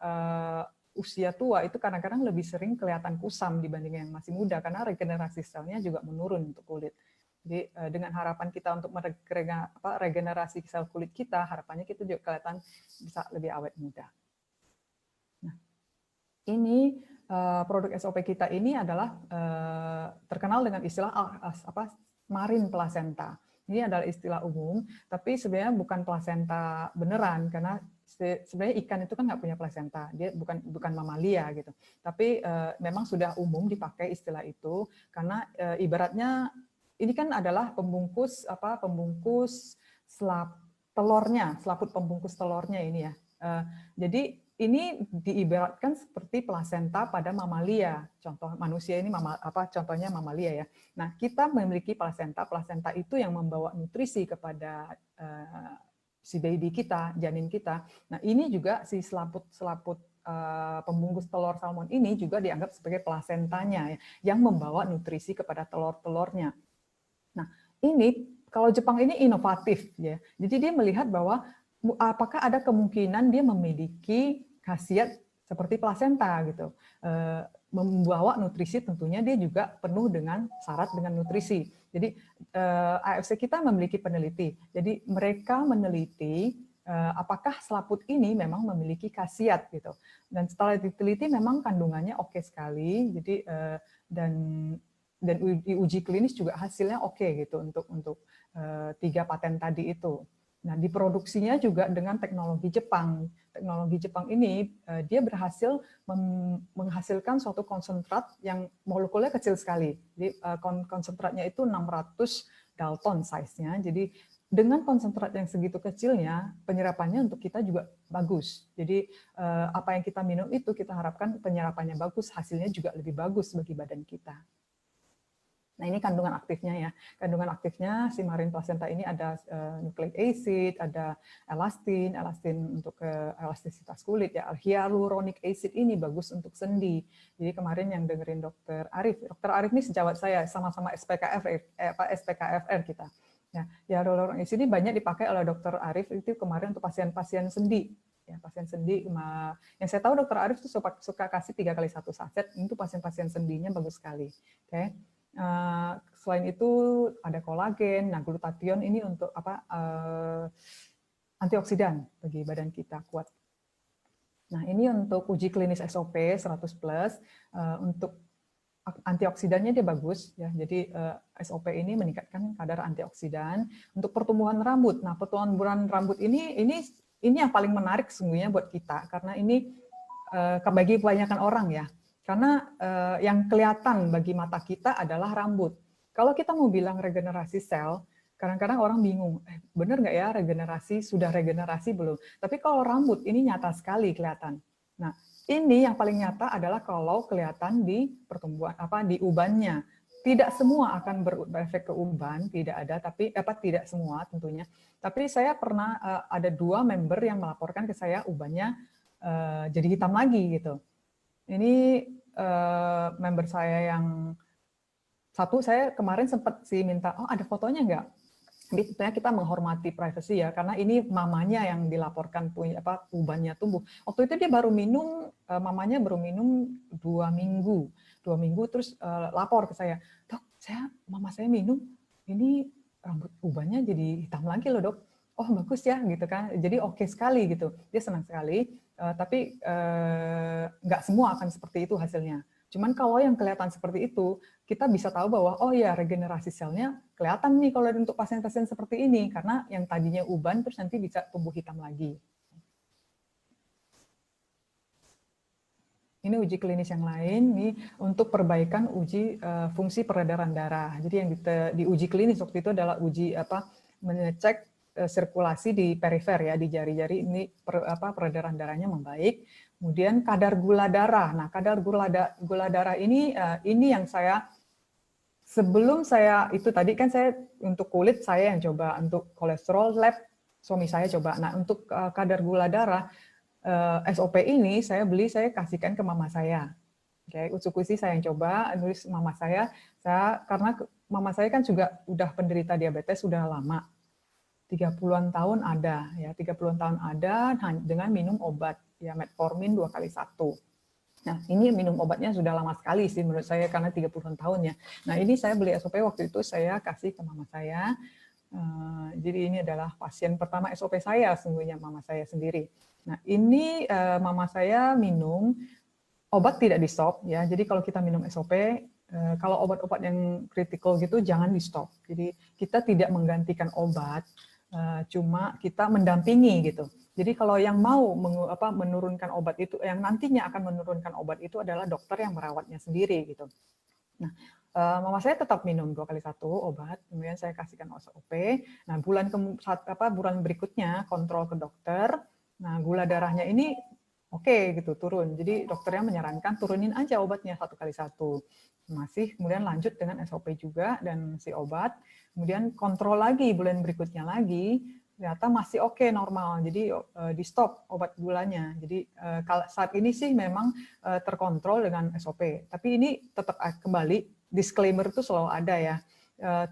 usia tua itu kadang-kadang lebih sering kelihatan kusam dibanding yang masih muda karena regenerasi selnya juga menurun untuk kulit. Jadi dengan harapan kita untuk regenerasi sel kulit kita, harapannya kita juga kelihatan bisa lebih awet muda. Nah, ini produk SOP kita ini adalah terkenal dengan istilah marine placenta. Ini adalah istilah umum, tapi sebenarnya bukan plasenta beneran karena sebenarnya ikan itu kan nggak punya plasenta, dia bukan mamalia gitu. Tapi memang sudah umum dipakai istilah itu karena ibaratnya ini kan adalah pembungkus selaput pembungkus telurnya ini ya. Jadi ini diibaratkan seperti plasenta pada mamalia. Contoh manusia ini contohnya mamalia ya. Nah, kita memiliki plasenta. Plasenta itu yang membawa nutrisi kepada si baby kita, janin kita. Nah, ini juga si selaput pembungkus telur salmon ini juga dianggap sebagai plasentanya ya, yang membawa nutrisi kepada telur-telurnya. Nah, ini kalau Jepang ini inovatif ya. Jadi dia melihat bahwa apakah ada kemungkinan dia memiliki khasiat seperti plasenta gitu. Membawa nutrisi tentunya dia juga penuh dengan syarat dengan nutrisi. Jadi AFC kita memiliki peneliti. Jadi mereka meneliti apakah selaput ini memang memiliki khasiat gitu. Dan setelah diteliti memang kandungannya oke sekali. Jadi dan uji klinis juga hasilnya oke gitu untuk 3 paten tadi itu. Nah, diproduksinya juga dengan teknologi Jepang. Teknologi Jepang ini dia berhasil menghasilkan suatu konsentrat yang molekulnya kecil sekali. Jadi konsentratnya itu 600 Dalton size-nya. Jadi dengan konsentrat yang segitu kecilnya, penyerapannya untuk kita juga bagus. Jadi apa yang kita minum itu kita harapkan penyerapannya bagus, hasilnya juga lebih bagus bagi badan kita. Nah, ini kandungan aktifnya ya. Kandungan aktifnya si marine placenta ini ada nucleic acid, ada elastin untuk elastisitas kulit ya. Hyaluronic acid ini bagus untuk sendi. Jadi kemarin yang dengerin Dr. Arif ini sejawat saya, sama-sama SPKFR kita. Ya, hyaluronic acid ini banyak dipakai oleh Dr. Arif itu kemarin untuk pasien-pasien sendi. Ya, pasien sendi, yang saya tahu Dr. Arif itu suka kasih 3 kali 1 saset, itu pasien-pasien sendinya bagus sekali. Oke. Selain itu ada kolagen, nah glutathione ini untuk antioksidan bagi badan kita kuat. Nah ini untuk uji klinis SOP 100+, untuk antioksidannya dia bagus ya. Jadi SOP ini meningkatkan kadar antioksidan untuk pertumbuhan rambut. Nah pertumbuhan rambut ini yang paling menarik sesungguhnya buat kita karena ini bagi kebanyakan orang ya. Karena yang kelihatan bagi mata kita adalah rambut. Kalau kita mau bilang regenerasi sel, kadang-kadang orang bingung, benar nggak ya sudah regenerasi belum? Tapi kalau rambut ini nyata sekali kelihatan. Nah, ini yang paling nyata adalah kalau kelihatan di pertumbuhan di ubannya. Tidak semua akan berefek ke uban, tidak ada, tapi tidak semua tentunya. Tapi saya pernah ada 2 member yang melaporkan ke saya ubannya jadi hitam lagi gitu. Ini member saya yang satu, saya kemarin sempat minta, ada fotonya nggak? Jadi tentunya kita menghormati privasi ya, karena ini mamanya yang dilaporkan ubannya tumbuh. Waktu itu dia baru minum, mamanya baru minum 2 minggu, terus lapor ke saya, dok, mama saya minum, ini rambut ubannya jadi hitam lagi loh dok. Oh bagus ya gitu kan, jadi oke sekali gitu, dia senang sekali. Tapi nggak semua akan seperti itu hasilnya. Cuman kalau yang kelihatan seperti itu, kita bisa tahu bahwa oh ya regenerasi selnya kelihatan nih kalau untuk pasien-pasien seperti ini, karena yang tadinya uban terus nanti bisa tumbuh hitam lagi. Ini uji klinis yang lain, ini untuk perbaikan uji fungsi peredaran darah. Jadi yang diuji klinis waktu itu adalah uji mengecek sirkulasi di perifer ya, di jari-jari ini peredaran darahnya membaik. Kemudian kadar gula darah. Nah, kadar gula darah ini yang saya sebelum saya itu tadi kan saya untuk kulit saya yang coba, untuk kolesterol lab suami saya coba. Nah, untuk kadar gula darah SOP ini saya kasihkan ke mama saya. Oke, Utsukushi saya yang coba, nulis mama saya karena mama saya kan juga udah penderita diabetes sudah lama. 30-an tahun ada ya, 30-an tahun ada dengan minum obat ya metformin 2x1. Nah, ini minum obatnya sudah lama sekali sih menurut saya karena 30-an tahun ya. Nah, ini saya beli SOP waktu itu saya kasih ke mama saya. Jadi ini adalah pasien pertama SOP saya sungguhnya mama saya sendiri. Nah, ini mama saya minum obat tidak di stop ya. Jadi kalau kita minum SOP, kalau obat-obat yang kritikal gitu jangan di stop. Jadi kita tidak menggantikan obat, cuma kita mendampingi gitu. Jadi kalau yang mau menurunkan obat itu, yang nantinya akan menurunkan obat itu adalah dokter yang merawatnya sendiri gitu. Nah, mama saya tetap minum 2x1 obat, kemudian saya kasihkan SOP. Nah, bulan berikutnya kontrol ke dokter. Nah, gula darahnya ini oke gitu turun. Jadi dokternya menyarankan turunin aja obatnya 1x1. Masih kemudian lanjut dengan SOP juga dan si obat. Kemudian kontrol lagi bulan berikutnya lagi, ternyata masih oke normal. Jadi di stop obat gulanya. Jadi saat ini sih memang terkontrol dengan SOP. Tapi ini tetap kembali disclaimer itu selalu ada ya.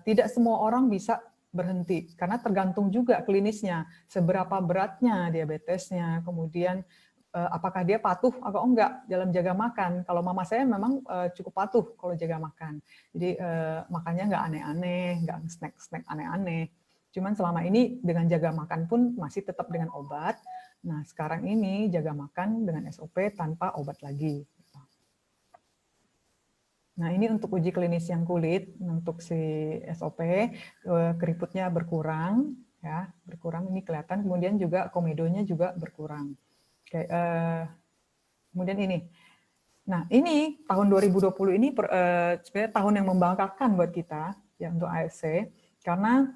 Tidak semua orang bisa berhenti karena tergantung juga klinisnya, seberapa beratnya diabetesnya, kemudian apakah dia patuh atau enggak dalam jaga makan. Kalau mama saya memang cukup patuh kalau jaga makan. Jadi makannya nggak aneh-aneh, nggak snack-snack aneh-aneh. Cuman selama ini dengan jaga makan pun masih tetap dengan obat. Nah, sekarang ini jaga makan dengan SOP tanpa obat lagi. Nah, ini untuk uji klinis yang kulit, untuk si SOP, keriputnya berkurang, ya, berkurang ini kelihatan. Kemudian juga komedonya juga berkurang. Oke, kemudian ini. Nah, ini tahun 2020 ini sebenarnya tahun yang membanggakan buat kita ya untuk AFC karena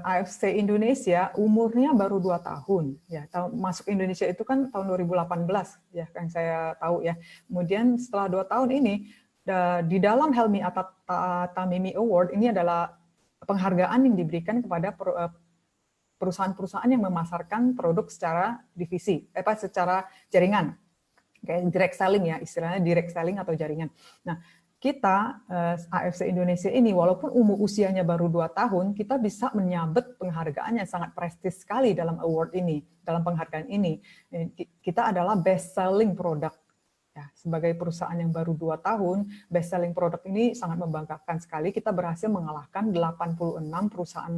AFC Indonesia umurnya baru 2 tahun ya. Masuk Indonesia itu kan tahun 2018 ya yang saya tahu ya. Kemudian setelah 2 tahun ini di dalam Helmi Tamimi Award ini adalah penghargaan yang diberikan kepada perusahaan-perusahaan yang memasarkan produk secara divisi, secara jaringan, kayak direct selling ya, istilahnya direct selling atau jaringan. Nah, kita AFC Indonesia ini, walaupun usianya baru 2 tahun, kita bisa menyabet penghargaan yang sangat prestis sekali dalam award ini, dalam penghargaan ini. Kita adalah best selling product. Ya, sebagai perusahaan yang baru 2 tahun, best selling product ini sangat membanggakan sekali. Kita berhasil mengalahkan 86 perusahaan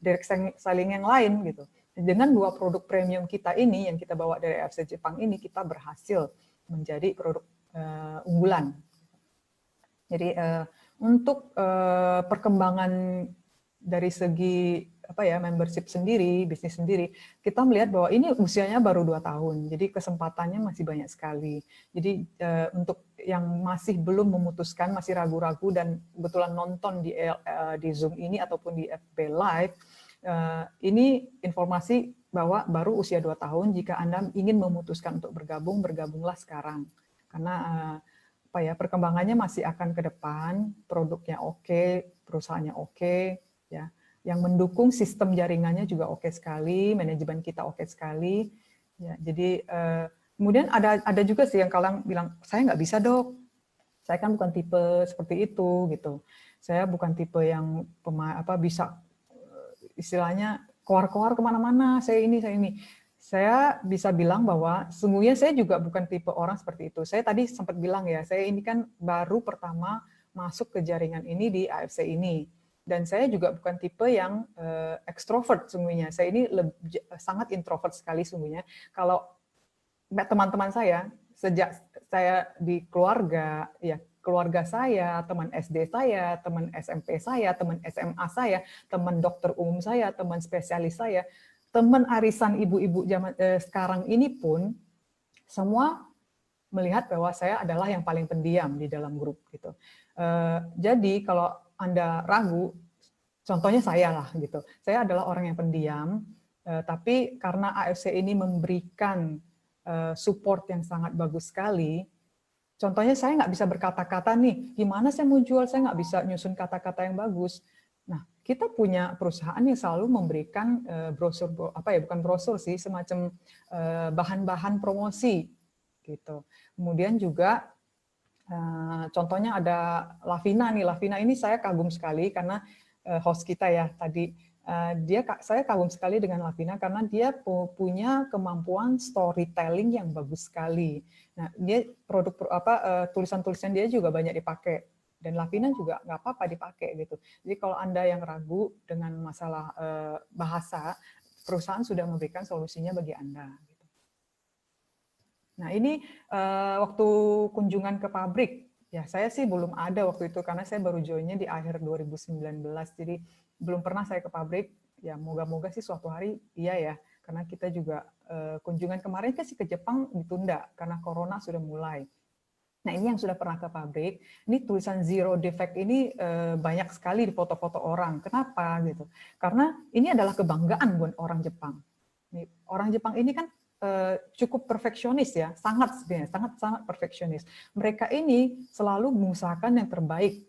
direct selling yang lain gitu. Dengan 2 produk premium kita ini yang kita bawa dari AFC Jepang ini, kita berhasil menjadi produk unggulan. Jadi untuk perkembangan dari segi membership sendiri, bisnis sendiri, kita melihat bahwa ini usianya baru 2 tahun. Jadi kesempatannya masih banyak sekali. Jadi untuk yang masih belum memutuskan, masih ragu-ragu dan kebetulan nonton di Zoom ini ataupun di FB Live, ini informasi bahwa baru usia 2 tahun, jika Anda ingin memutuskan untuk bergabung, bergabunglah sekarang. Karena perkembangannya masih akan ke depan, produknya oke, perusahaannya oke, ya. Yang mendukung sistem jaringannya juga oke sekali, manajemen kita oke sekali. Ya, jadi kemudian ada juga sih yang kadang bilang, saya nggak bisa dok, saya kan bukan tipe seperti itu gitu. Saya bukan tipe yang bisa istilahnya keluar-keluar kemana-mana, saya ini. Saya bisa bilang bahwa sesungguhnya saya juga bukan tipe orang seperti itu. Saya tadi sempat bilang ya, saya ini kan baru pertama masuk ke jaringan ini di AFC ini. Dan saya juga bukan tipe yang ekstrovert sesungguhnya. Saya ini sangat introvert sekali sesungguhnya. Kalau teman-teman saya, sejak saya di keluarga, ya keluarga saya, teman SD saya, teman SMP saya, teman SMA saya, teman dokter umum saya, teman spesialis saya, teman arisan ibu-ibu zaman sekarang ini pun semua melihat bahwa saya adalah yang paling pendiam di dalam grup gitu. Jadi kalau Anda ragu, contohnya saya lah gitu. Saya adalah orang yang pendiam, tapi karena AFC ini memberikan support yang sangat bagus sekali. Contohnya saya nggak bisa berkata-kata nih, gimana saya mau jual, saya nggak bisa nyusun kata-kata yang bagus. Nah, kita punya perusahaan yang selalu memberikan brosur, bukan brosur sih, semacam bahan-bahan promosi gitu. Kemudian juga contohnya ada Lavina nih. Lavina ini saya kagum sekali karena host kita ya tadi. Saya kagum sekali dengan Lavina karena dia punya kemampuan storytelling yang bagus sekali. Nah, dia tulisan-tulisan dia juga banyak dipakai dan Lavina juga nggak apa-apa dipakai gitu. Jadi kalau Anda yang ragu dengan masalah bahasa, perusahaan sudah memberikan solusinya bagi Anda. Nah, ini waktu kunjungan ke pabrik, ya saya sih belum ada waktu itu karena saya baru joinnya di akhir 2019, jadi belum pernah saya ke pabrik. Ya moga-moga sih suatu hari iya ya, karena kita juga kunjungan kemarin kan sih ke Jepang ditunda karena corona sudah mulai. Nah, ini yang sudah pernah ke pabrik, ini tulisan zero defect ini banyak sekali di foto-foto orang. Kenapa gitu? Karena ini adalah kebanggaan buat orang Jepang. Orang Jepang ini kan cukup perfeksionis ya, sangat perfeksionis. Mereka ini selalu mengusahakan yang terbaik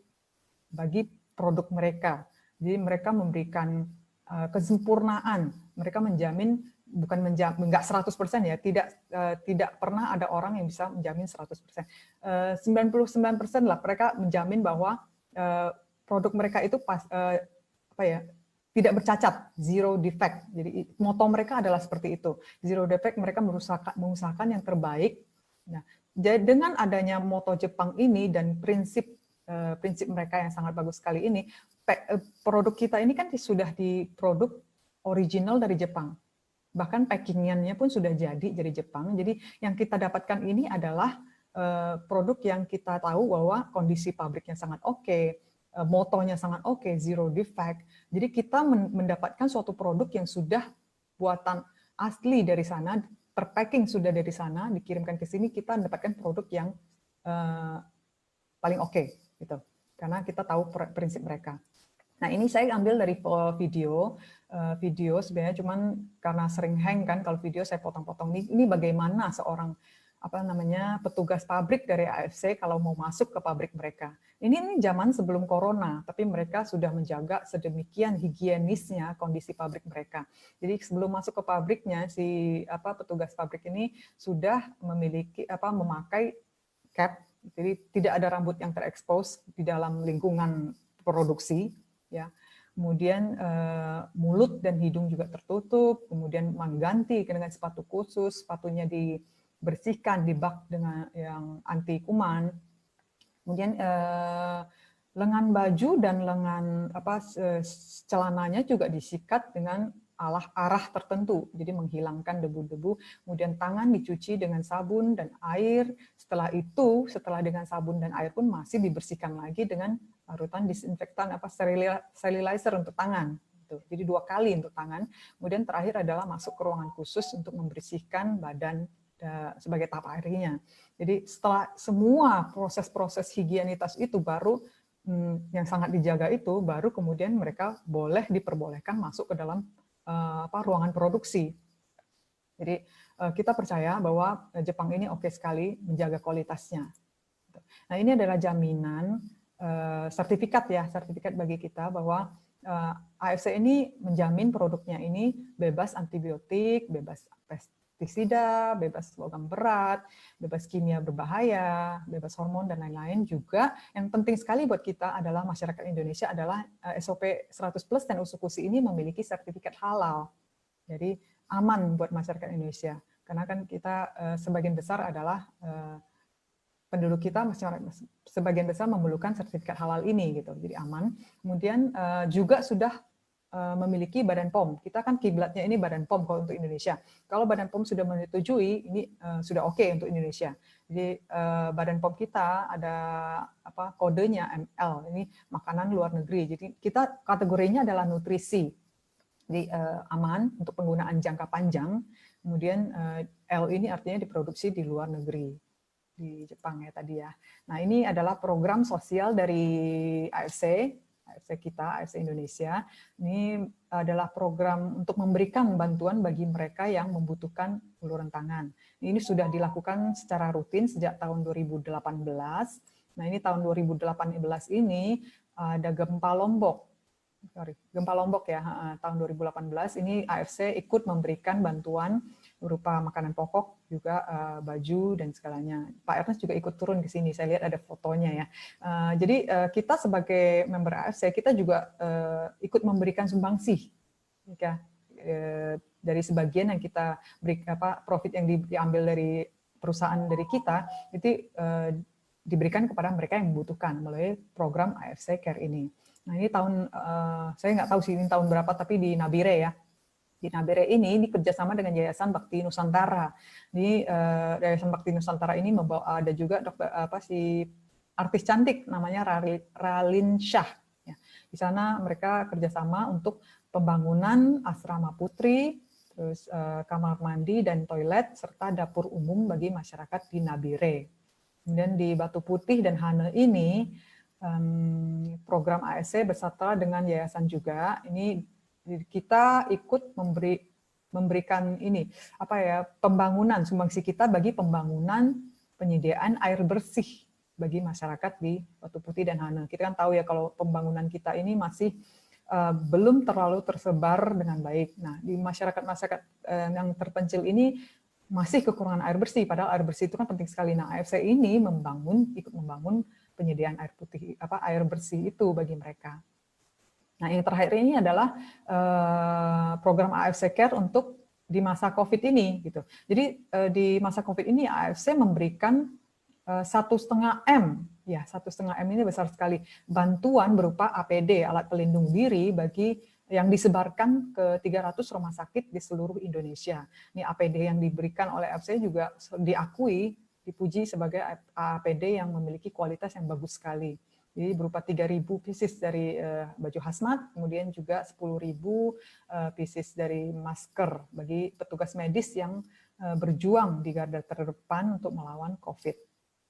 bagi produk mereka. Jadi mereka memberikan kesempurnaan. Mereka menjamin, enggak 100% ya, tidak pernah ada orang yang bisa menjamin 100%. 99% lah mereka menjamin bahwa produk mereka itu tidak bercacat, zero defect. Jadi moto mereka adalah seperti itu. Zero defect, mereka mengusahakan yang terbaik. Nah, dengan adanya moto Jepang ini dan prinsip mereka yang sangat bagus sekali ini, produk kita ini kan sudah diproduk original dari Jepang. Bahkan packingannya pun sudah jadi dari Jepang. Jadi yang kita dapatkan ini adalah produk yang kita tahu bahwa kondisi pabriknya sangat oke, motonya sangat oke, zero defect. Jadi kita mendapatkan suatu produk yang sudah buatan asli dari sana, terpacking sudah dari sana, dikirimkan ke sini, kita mendapatkan produk yang paling oke, gitu. Karena kita tahu prinsip mereka. Nah, ini saya ambil dari video sebenarnya cuman karena sering hang kan kalau video saya potong-potong. Ini bagaimana seorang petugas pabrik dari AFC kalau mau masuk ke pabrik mereka. Ini zaman sebelum corona, tapi mereka sudah menjaga sedemikian higienisnya kondisi pabrik mereka. Jadi sebelum masuk ke pabriknya petugas pabrik ini sudah memakai cap, jadi tidak ada rambut yang terekspos di dalam lingkungan produksi, ya. Kemudian mulut dan hidung juga tertutup, kemudian mengganti dengan sepatu khusus, sepatunya dibersihkan di bak dengan yang anti kuman. Kemudian lengan baju dan lengan celananya juga disikat dengan arah tertentu, jadi menghilangkan debu-debu. Kemudian tangan dicuci dengan sabun dan air. Setelah dengan sabun dan air pun masih dibersihkan lagi dengan larutan disinfektan sterilizer untuk tangan. Jadi 2 kali untuk tangan. Kemudian terakhir adalah masuk ke ruangan khusus untuk membersihkan badan sebagai tahap akhirnya. Jadi setelah semua proses-proses higienitas itu baru yang sangat dijaga itu, baru kemudian mereka diperbolehkan masuk ke dalam ruangan produksi. Jadi kita percaya bahwa Jepang ini oke sekali menjaga kualitasnya. Nah, ini adalah jaminan sertifikat bagi kita bahwa AFC ini menjamin produknya ini bebas antibiotik, bebas pestisida, bebas logam berat, bebas kimia berbahaya, bebas hormon dan lain-lain. Juga yang penting sekali buat kita adalah masyarakat Indonesia adalah SOP 100+ dan Usukushi ini memiliki sertifikat halal. Jadi aman buat masyarakat Indonesia. Karena kan kita sebagian besar adalah penduduk kita sebagian besar memerlukan sertifikat halal ini gitu. Jadi aman. Kemudian juga sudah memiliki Badan POM. Kita kan kiblatnya ini Badan POM kalau untuk Indonesia. Kalau Badan POM sudah menyetujui, ini sudah oke untuk Indonesia. Jadi Badan POM kita ada kodenya ML, ini makanan luar negeri. Jadi kita kategorinya adalah nutrisi. Jadi aman untuk penggunaan jangka panjang. Kemudian L ini artinya diproduksi di luar negeri. di Jepang ya tadi ya. Nah, ini adalah program sosial dari AFC kita, AFC Indonesia. Ini adalah program untuk memberikan bantuan bagi mereka yang membutuhkan uluran tangan. Ini sudah dilakukan secara rutin sejak tahun 2018. Nah, ini tahun 2018 ini ada gempa Lombok. Gempa Lombok ya, tahun 2018 ini AFC ikut memberikan bantuan berupa makanan pokok, juga baju dan segalanya. Pak Ernest juga ikut turun ke sini, saya lihat ada fotonya ya. Jadi kita sebagai member AFC, kita juga ikut memberikan sumbangsih. Ya, dari sebagian yang kita beri, profit yang diambil dari perusahaan dari kita, itu diberikan kepada mereka yang membutuhkan melalui program AFC Care ini. Nah ini tahun, saya nggak tahu sih ini tahun berapa, tapi di Nabire ya. Di Nabire ini kerjasama dengan Yayasan Bakti Nusantara. Di Yayasan Bakti Nusantara ini membawa ada juga si artis cantik namanya Ralin Shah. Ya. Di sana mereka kerjasama untuk pembangunan asrama putri, terus kamar mandi dan toilet serta dapur umum bagi masyarakat di Nabire. Kemudian di Batu Putih dan Hane ini program ASC beserta dengan yayasan juga. Ini kita ikut memberikan ini pembangunan, sumbangsi kita bagi pembangunan penyediaan air bersih bagi masyarakat di Batu Putih dan Hane. Kita kan tahu ya kalau pembangunan kita ini masih belum terlalu tersebar dengan baik. Nah, di masyarakat yang terpencil ini masih kekurangan air bersih, padahal air bersih itu kan penting sekali. Nah, AFC ini ikut membangun penyediaan air bersih itu bagi mereka. Nah, yang terakhir ini adalah program AFC Care untuk di masa COVID ini, gitu. Jadi di masa COVID ini AFC memberikan 1,5 M, ya 1,5 M ini besar sekali, bantuan berupa APD, alat pelindung diri bagi yang disebarkan ke 300 rumah sakit di seluruh Indonesia. Ini APD yang diberikan oleh AFC juga diakui, dipuji sebagai APD yang memiliki kualitas yang bagus sekali. Jadi berupa 3.000 pieces dari baju hazmat, kemudian juga 10.000 pieces dari masker bagi petugas medis yang berjuang di garda terdepan untuk melawan COVID.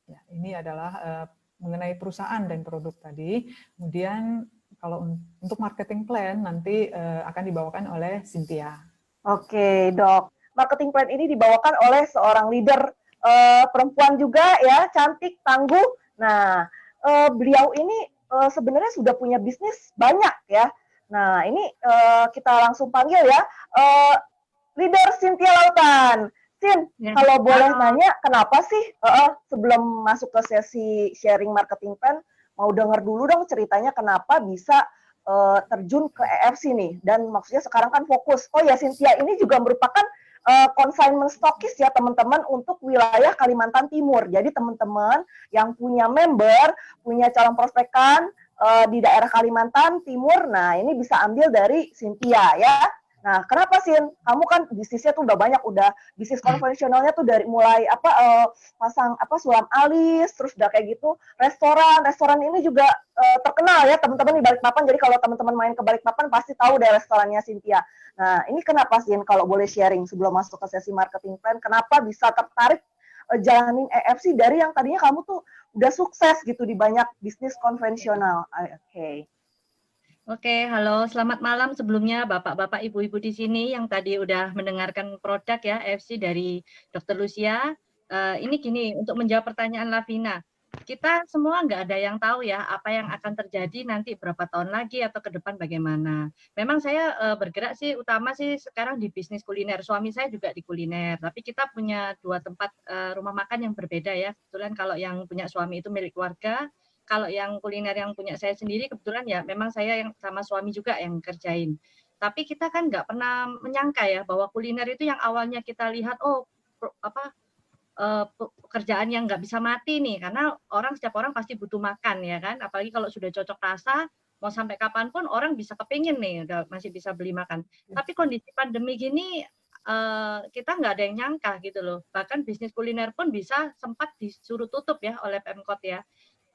Ya, ini adalah mengenai perusahaan dan produk tadi. Kemudian kalau untuk marketing plan nanti akan dibawakan oleh Cynthia. Oke, Dok. Marketing plan ini dibawakan oleh seorang leader perempuan juga ya, cantik, tangguh. Nah, beliau ini sebenarnya sudah punya bisnis banyak ya. Nah, ini kita langsung panggil ya, leader Cynthia Lautan. Sin, ya. Kalau boleh nanya, kenapa sih sebelum masuk ke sesi sharing marketing plan, mau denger dulu dong ceritanya kenapa bisa terjun ke EFC nih. Dan maksudnya sekarang kan fokus. Oh ya, Cynthia ini juga merupakan consignment stokis ya teman-teman untuk wilayah Kalimantan Timur. Jadi teman-teman yang punya member, punya calon prospekan di daerah Kalimantan Timur, nah ini bisa ambil dari Cynthia ya. Nah, kenapa sih? Kamu kan bisnisnya tuh udah banyak, udah bisnis konvensionalnya tuh dari mulai pasang sulam alis, terus udah kayak gitu restoran ini juga terkenal ya teman-teman di Balikpapan. Jadi kalau teman-teman main ke Balikpapan pasti tahu deh restorannya Cynthia. Nah, ini kenapa sih kalau boleh sharing sebelum masuk ke sesi marketing plan, kenapa bisa tertarik jalanin EFC dari yang tadinya kamu tuh udah sukses gitu di banyak bisnis konvensional. Oke. Oke, halo, selamat malam sebelumnya Bapak-Bapak, Ibu-Ibu di sini yang tadi udah mendengarkan produk ya, EFC dari Dr. Lucia. Ini gini, untuk menjawab pertanyaan Lavina, kita semua nggak ada yang tahu ya apa yang akan terjadi nanti berapa tahun lagi atau ke depan bagaimana. Memang saya bergerak sih, utama sih sekarang di bisnis kuliner, suami saya juga di kuliner, tapi kita punya 2 tempat rumah makan yang berbeda ya. Kebetulan kalau yang punya suami itu milik keluarga, kalau yang kuliner yang punya saya sendiri kebetulan ya memang saya yang sama suami juga yang kerjain. Tapi kita kan nggak pernah menyangka ya bahwa kuliner itu yang awalnya kita lihat pekerjaan yang nggak bisa mati nih, karena setiap orang pasti butuh makan ya kan, apalagi kalau sudah cocok rasa mau sampai kapanpun orang bisa kepingin nih masih bisa beli makan. Tapi kondisi pandemi gini kita nggak ada yang nyangka gitu loh, bahkan bisnis kuliner pun bisa sempat disuruh tutup ya oleh Pemkot ya.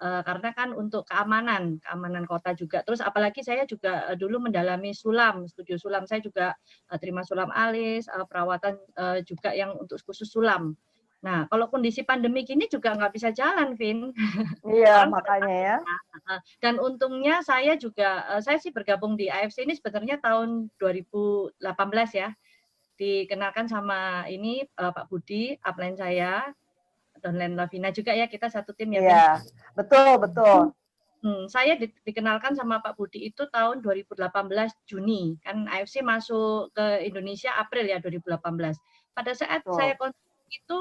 Karena kan untuk keamanan kota juga. Terus apalagi saya juga dulu mendalami studio sulam. Saya juga terima sulam alis, perawatan juga yang untuk khusus sulam. Nah, kalau kondisi pandemi gini juga nggak bisa jalan, Vin. Iya, Orang pada makanya takut ya. ya. Dan untungnya saya juga, saya sih bergabung di AFC ini sebenarnya tahun 2018 ya. Dikenalkan sama ini Pak Budi, upline saya, downline Lavina juga ya, kita satu tim ya, Vin. Iya, betul, betul. Saya dikenalkan sama Pak Budi itu tahun 2018 Juni, kan AFC masuk ke Indonesia April ya 2018. Pada saat saya Betul. kontak itu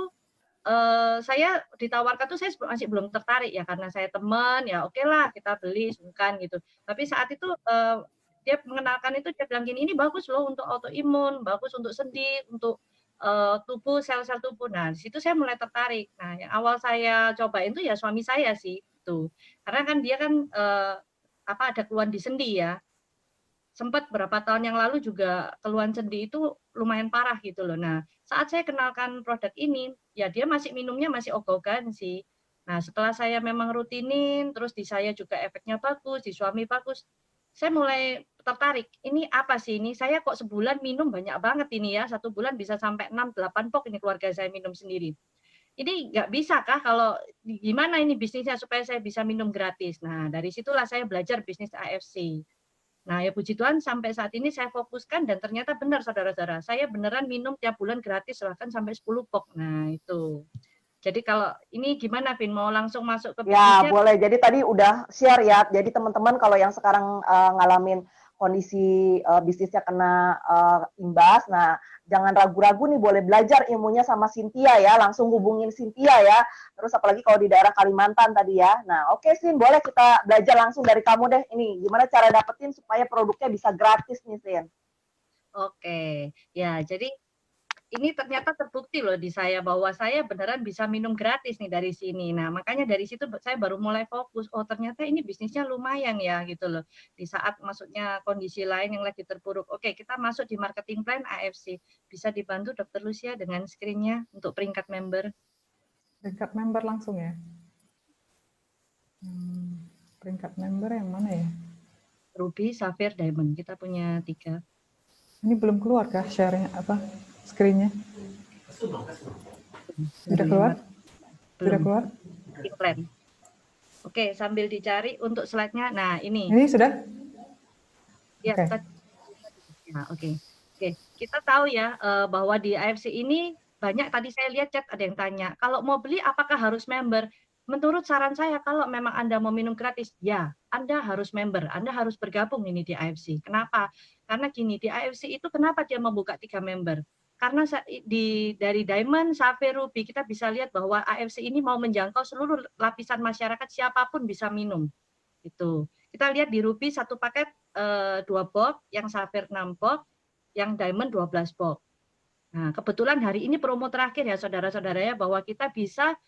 saya ditawarkan tuh saya masih belum tertarik ya karena saya teman ya oke lah kita beli sungkan gitu. Tapi saat itu dia mengenalkan itu dia bilang gini ini bagus loh untuk autoimun, bagus untuk sendi, untuk tubuh sel-sel tubuh. Nah di situ saya mulai tertarik. Nah yang awal saya cobain tuh ya suami saya sih tuh karena kan dia kan ada keluhan di sendi ya. Sempat berapa tahun yang lalu juga keluhan sendi itu lumayan parah gitu loh. Nah, saat saya kenalkan produk ini, ya dia masih minumnya masih ogah-ogahan sih. Nah, setelah saya memang rutinin, terus di saya juga efeknya bagus, di suami bagus, saya mulai tertarik. Ini apa sih ini? Saya kok sebulan minum banyak banget ini ya. Satu bulan bisa sampai 6-8 pok ini keluarga saya minum sendiri. Ini nggak bisa kah kalau gimana ini bisnisnya supaya saya bisa minum gratis? Nah, dari situlah saya belajar bisnis AFC. Nah, ya puji Tuhan sampai saat ini saya fokuskan dan ternyata benar saudara-saudara, saya beneran minum tiap bulan gratis bahkan sampai 10 pok. Nah, itu. Jadi kalau ini gimana Vin, mau langsung masuk ke Ya, bisnisnya? boleh. Jadi tadi udah share ya. Jadi teman-teman kalau yang sekarang ngalamin kondisi bisnisnya kena imbas, nah jangan ragu-ragu nih boleh belajar ilmunya sama Cynthia ya. Langsung hubungin Cynthia ya. Terus apalagi kalau di daerah Kalimantan tadi ya. Nah, oke Sin, boleh kita belajar langsung dari kamu deh. Ini gimana cara dapetin supaya produknya bisa gratis nih, Sin. Oke. Ya, jadi ini ternyata terbukti loh di saya bahwa saya beneran bisa minum gratis nih dari sini. Nah, makanya dari situ saya baru mulai fokus. Oh, ternyata ini bisnisnya lumayan ya gitu loh. Di saat maksudnya kondisi lain yang lagi terpuruk. Oke, kita masuk di marketing plan AFC. Bisa dibantu Dokter Lucia dengan screen-nya untuk peringkat member. Peringkat member langsung ya. Peringkat member yang mana ya? Ruby, Sapphire, Diamond. Kita punya 3. Ini belum keluar kah share-nya apa? Screen-nya? Sudah keluar? Sudah keluar? Plan. Oke, sambil dicari untuk slide-nya. Nah, ini. Ini sudah? Ya, Oke. Nah, oke. Kita tahu ya bahwa di AFC ini banyak tadi saya lihat chat ada yang tanya, kalau mau beli apakah harus member? Menurut saran saya kalau memang Anda mau minum gratis, ya Anda harus member, Anda harus bergabung ini di AFC. Kenapa? Karena gini, di AFC itu kenapa dia membuka 3 member? Karena dari Diamond, Sapphire, Ruby kita bisa lihat bahwa AFC ini mau menjangkau seluruh lapisan masyarakat, siapapun bisa minum. Itu. Kita lihat di Ruby satu paket 2 box, yang Sapphire 6 box, yang Diamond 12 box. Nah, kebetulan hari ini promo terakhir ya saudara-saudara ya, bahwa kita bisa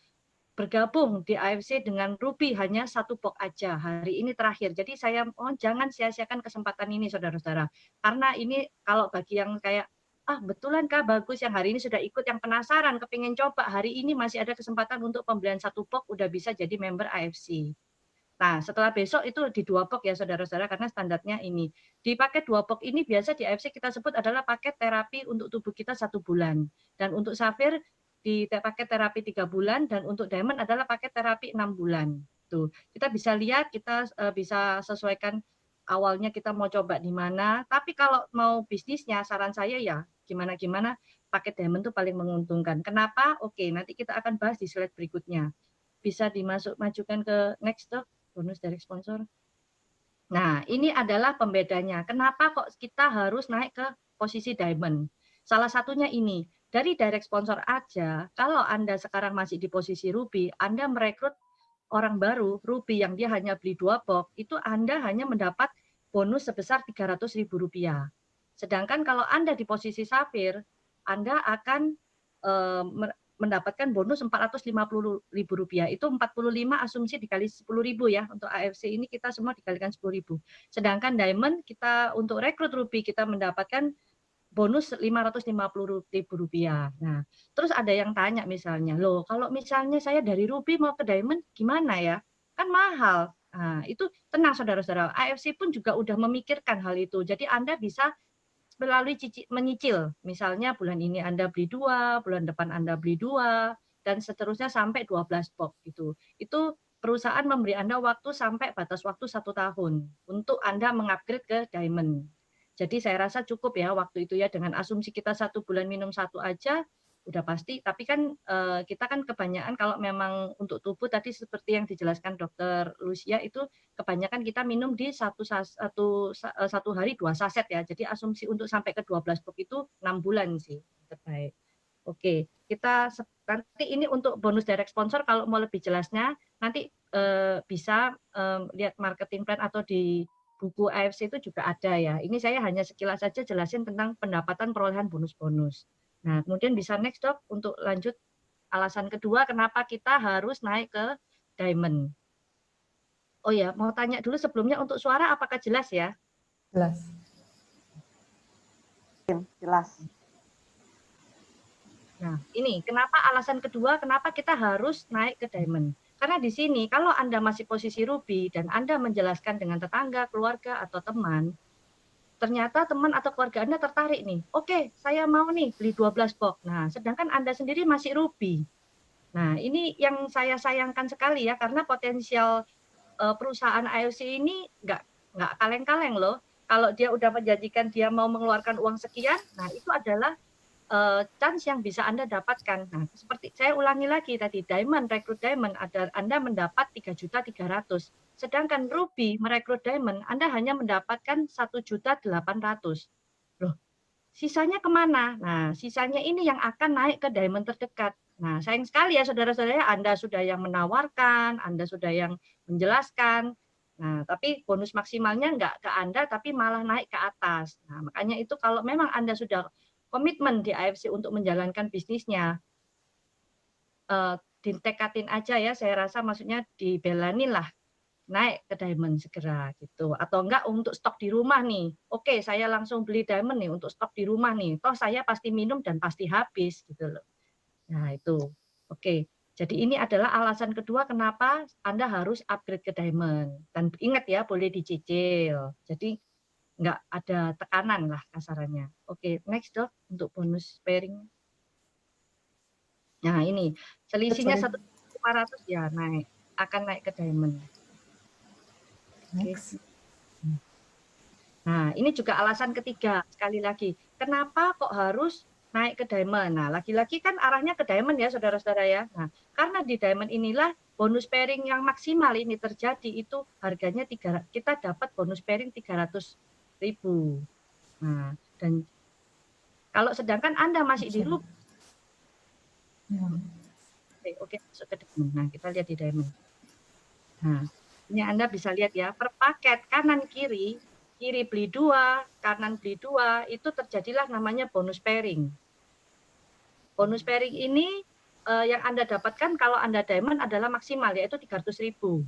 bergabung di AFC dengan Ruby hanya 1 box aja. Hari ini terakhir. Jadi saya mohon jangan sia-siakan kesempatan ini saudara-saudara. Karena ini kalau bagi yang kayak betulan kah bagus yang hari ini sudah ikut, yang penasaran kepingin coba, hari ini masih ada kesempatan untuk pembelian 1 box udah bisa jadi member AFC. Nah, setelah besok itu di 2 box ya saudara-saudara karena standarnya ini. Di paket 2 box ini biasa di AFC kita sebut adalah paket terapi untuk tubuh kita 1 bulan. Dan untuk Sapphire di paket terapi 3 bulan dan untuk Diamond adalah paket terapi 6 bulan. Tuh, kita bisa lihat, kita bisa sesuaikan awalnya kita mau coba di mana. Tapi kalau mau bisnisnya saran saya ya gimana-gimana paket Diamond itu paling menguntungkan. Kenapa? Oke, nanti kita akan bahas di slide berikutnya. Bisa majukan ke next dok. Bonus dari sponsor. Nah, ini adalah pembedanya. Kenapa kok kita harus naik ke posisi Diamond? Salah satunya ini, dari direct sponsor aja, kalau Anda sekarang masih di posisi Ruby, Anda merekrut orang baru, Ruby yang dia hanya beli 2 box, itu Anda hanya mendapat bonus sebesar Rp300.000. Sedangkan kalau Anda di posisi Sapphire, Anda akan mendapatkan bonus Rp450.000. Itu 45 asumsi dikali 10.000 ya. Untuk AFC ini kita semua dikalikan 10.000. Sedangkan Diamond kita untuk rekrut Ruby kita mendapatkan bonus Rp550.000. Nah, terus ada yang tanya misalnya, loh kalau misalnya saya dari Ruby mau ke Diamond gimana ya? Kan mahal. Nah, itu tenang saudara-saudara. AFC pun juga udah memikirkan hal itu. Jadi Anda bisa melalui menyicil. Misalnya bulan ini Anda beli 2, bulan depan Anda beli 2, dan seterusnya sampai 12 box gitu. Itu perusahaan memberi Anda waktu sampai batas waktu 1 tahun untuk Anda mengupgrade ke diamond. Jadi saya rasa cukup ya waktu itu ya, dengan asumsi kita 1 bulan minum 1 aja udah pasti. Tapi kan kita kan kebanyakan kalau memang untuk tubuh tadi seperti yang dijelaskan Dokter Lucia itu kebanyakan kita minum di satu hari 2 saset ya. Jadi asumsi untuk sampai ke 12 box itu 6 bulan sih terbaik. Oke, kita nanti ini untuk bonus direct sponsor kalau mau lebih jelasnya nanti bisa lihat marketing plan atau di buku AFC itu juga ada ya. Ini saya hanya sekilas saja jelasin tentang pendapatan perolehan bonus-bonus. Nah, kemudian bisa next Dok untuk lanjut alasan kedua kenapa kita harus naik ke diamond. Oh ya, mau tanya dulu sebelumnya untuk suara apakah jelas ya? Jelas. Jelas. Nah, ini kenapa alasan kedua kenapa kita harus naik ke diamond. Karena di sini kalau Anda masih posisi ruby dan Anda menjelaskan dengan tetangga, keluarga atau teman, ternyata teman atau keluarga Anda tertarik nih. Oke, saya mau nih beli 12 box. Nah, sedangkan Anda sendiri masih ruby. Nah, ini yang saya sayangkan sekali ya karena potensial perusahaan IOC ini nggak kaleng-kaleng loh. Kalau dia udah menjanjikan dia mau mengeluarkan uang sekian, nah itu adalah chance yang bisa Anda dapatkan. Nah, seperti saya ulangi lagi tadi, diamond, rekrut diamond, Anda mendapat 3.300.000. Sedangkan ruby merekrut diamond, Anda hanya mendapatkan 1.800.000. Loh, sisanya kemana? Nah, sisanya ini yang akan naik ke diamond terdekat. Nah, sayang sekali ya saudara-saudara, Anda sudah yang menawarkan, Anda sudah yang menjelaskan. Nah, tapi bonus maksimalnya nggak ke Anda, tapi malah naik ke atas. Nah, makanya itu kalau memang Anda sudah komitmen di AFC untuk menjalankan bisnisnya, ditekatin aja ya, saya rasa maksudnya dibelanin lah naik ke diamond segera gitu. Atau enggak untuk stok di rumah nih. Oke, saya langsung beli diamond nih untuk stok di rumah nih. Toh saya pasti minum dan pasti habis gitu loh. Nah, itu. Oke. Jadi ini adalah alasan kedua kenapa Anda harus upgrade ke diamond. Dan ingat ya, boleh dicicil. Jadi nggak ada tekanan lah kasarannya. Oke, next Dok untuk bonus pairing. Nah, ini selisihnya 1.500 ya akan naik ke diamond. Next. Nah, ini juga alasan ketiga, sekali lagi. Kenapa kok harus naik ke diamond? Nah, lagi-lagi kan arahnya ke diamond ya, saudara-saudara ya. Nah, karena di diamond inilah bonus pairing yang maksimal ini terjadi, itu harganya kita dapat bonus pairing 300.000. Nah, dan kalau sedangkan Anda masih di ruby, oke, masuk ke diamond. Nah, kita lihat di diamond. Nah, ini Anda bisa lihat ya, per paket kanan kiri beli 2, kanan beli 2, itu terjadilah namanya bonus pairing. Bonus pairing ini yang Anda dapatkan kalau Anda diamond adalah maksimal, yaitu 300.000.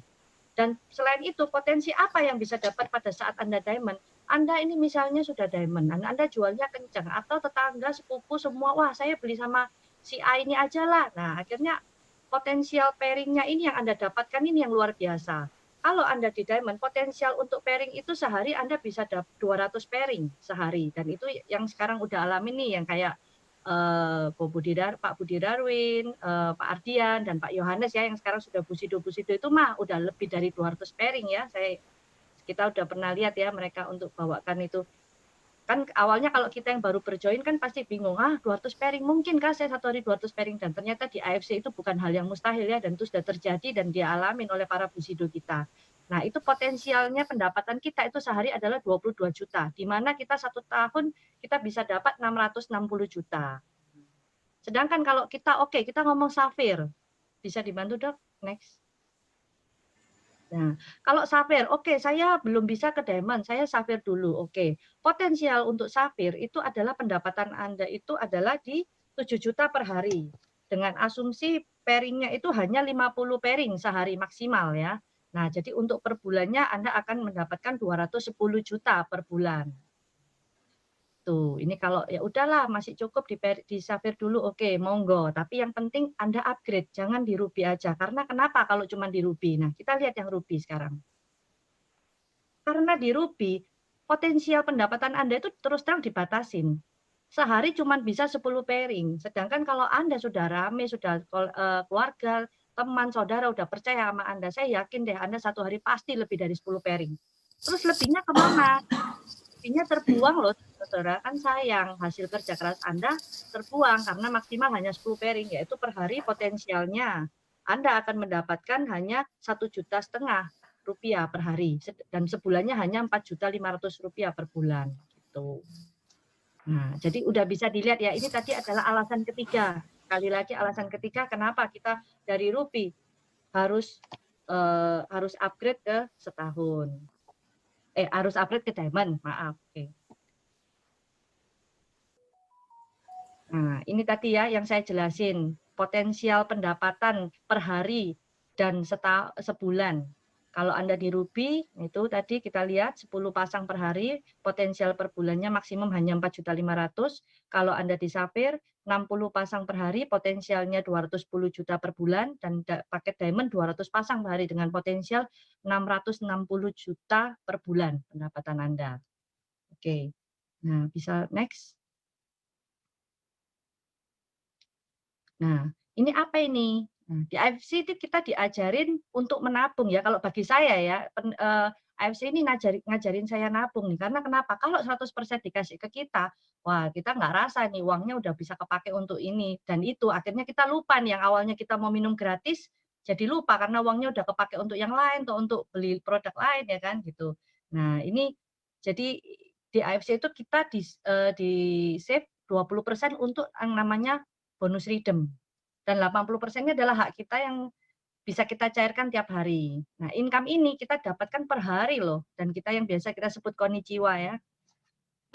Dan selain itu, potensi apa yang bisa dapat pada saat Anda diamond? Anda ini misalnya sudah diamond, Anda jualnya kencang, atau tetangga, sepupu semua, wah saya beli sama si A ini aja lah. Nah, akhirnya potensial pairingnya ini yang Anda dapatkan ini yang luar biasa. Kalau Anda di diamond, potensial untuk pairing itu sehari Anda bisa dapat 200 pairing sehari. Dan itu yang sekarang udah alami nih, yang kayak Pak Budi Darwin, Pak Ardian, dan Pak Yohanes ya, yang sekarang sudah Busido itu mah udah lebih dari 200 pairing ya. Kita udah pernah lihat ya mereka untuk bawakan itu. Kan awalnya kalau kita yang baru berjoin kan pasti bingung, 200 pairing mungkin kah saya satu hari 200 pairing, dan ternyata di AFC itu bukan hal yang mustahil ya, dan itu sudah terjadi dan dialamin oleh para Busido kita. Nah, itu potensialnya pendapatan kita itu sehari adalah 22 juta, di mana kita 1 tahun kita bisa dapat 660 juta. Sedangkan kalau kita kita ngomong Safir, bisa dibantu Dok? Next. Nah, kalau Safir, saya belum bisa ke diamond, saya Safir dulu, Potensial untuk Safir itu adalah pendapatan Anda itu adalah di 7 juta per hari. Dengan asumsi pairingnya itu hanya 50 pairing sehari maksimal ya. Nah, jadi untuk per bulannya Anda akan mendapatkan 210 juta per bulan. Tuh, ini kalau ya udahlah masih cukup di Safir dulu, monggo. Tapi yang penting Anda upgrade, jangan di ruby aja. Karena kenapa kalau cuma di ruby? Nah, kita lihat yang ruby sekarang. Karena di ruby, potensial pendapatan Anda itu terus terang dibatasin. sehari cuma bisa 10 pairing. Sedangkan kalau Anda sudah rame, sudah keluarga, teman, saudara udah percaya sama Anda, saya yakin deh Anda satu hari pasti lebih dari 10 pairing. Terus lebihnya kemana? Lebihnya terbuang loh, saudara. Kan sayang hasil kerja keras Anda terbuang karena maksimal hanya 10 pairing, yaitu per hari potensialnya Anda akan mendapatkan hanya 1,5 juta rupiah per hari dan sebulannya hanya 4.500.000 per bulan gitu. Nah, jadi udah bisa dilihat ya, ini tadi adalah alasan ketiga. Sekali lagi alasan ketiga kenapa kita dari Ruby harus upgrade ke setahun. Harus upgrade ke Diamond, maaf. Oke. Nah, ini tadi ya yang saya jelasin, potensial pendapatan per hari dan sebulan. Kalau Anda di Ruby, itu tadi kita lihat 10 pasang per hari, potensial per bulannya maksimum hanya 4.500.000. Kalau Anda di Sapphire, 60 pasang per hari, potensialnya 210 juta per bulan, dan paket Diamond 200 pasang per hari dengan potensial 660 juta per bulan pendapatan Anda. Oke, nah bisa next. Nah, ini apa ini? Nah, di AFC itu kita diajarin untuk menabung ya. Kalau bagi saya ya, AFC ini ngajarin saya nabung nih. Karena kenapa? Kalau 100% dikasih ke kita, wah kita nggak rasa nih uangnya udah bisa kepake untuk ini dan itu. Akhirnya kita lupa nih yang awalnya kita mau minum gratis, jadi lupa karena uangnya udah kepake untuk yang lain, atau untuk beli produk lain ya kan gitu. Nah ini jadi di AFC itu kita di save 20% untuk yang namanya bonus redeem. Dan 80%-nya adalah hak kita yang bisa kita cairkan tiap hari. Nah, income ini kita dapatkan per hari loh. Dan kita yang biasa kita sebut konnichiwa ya.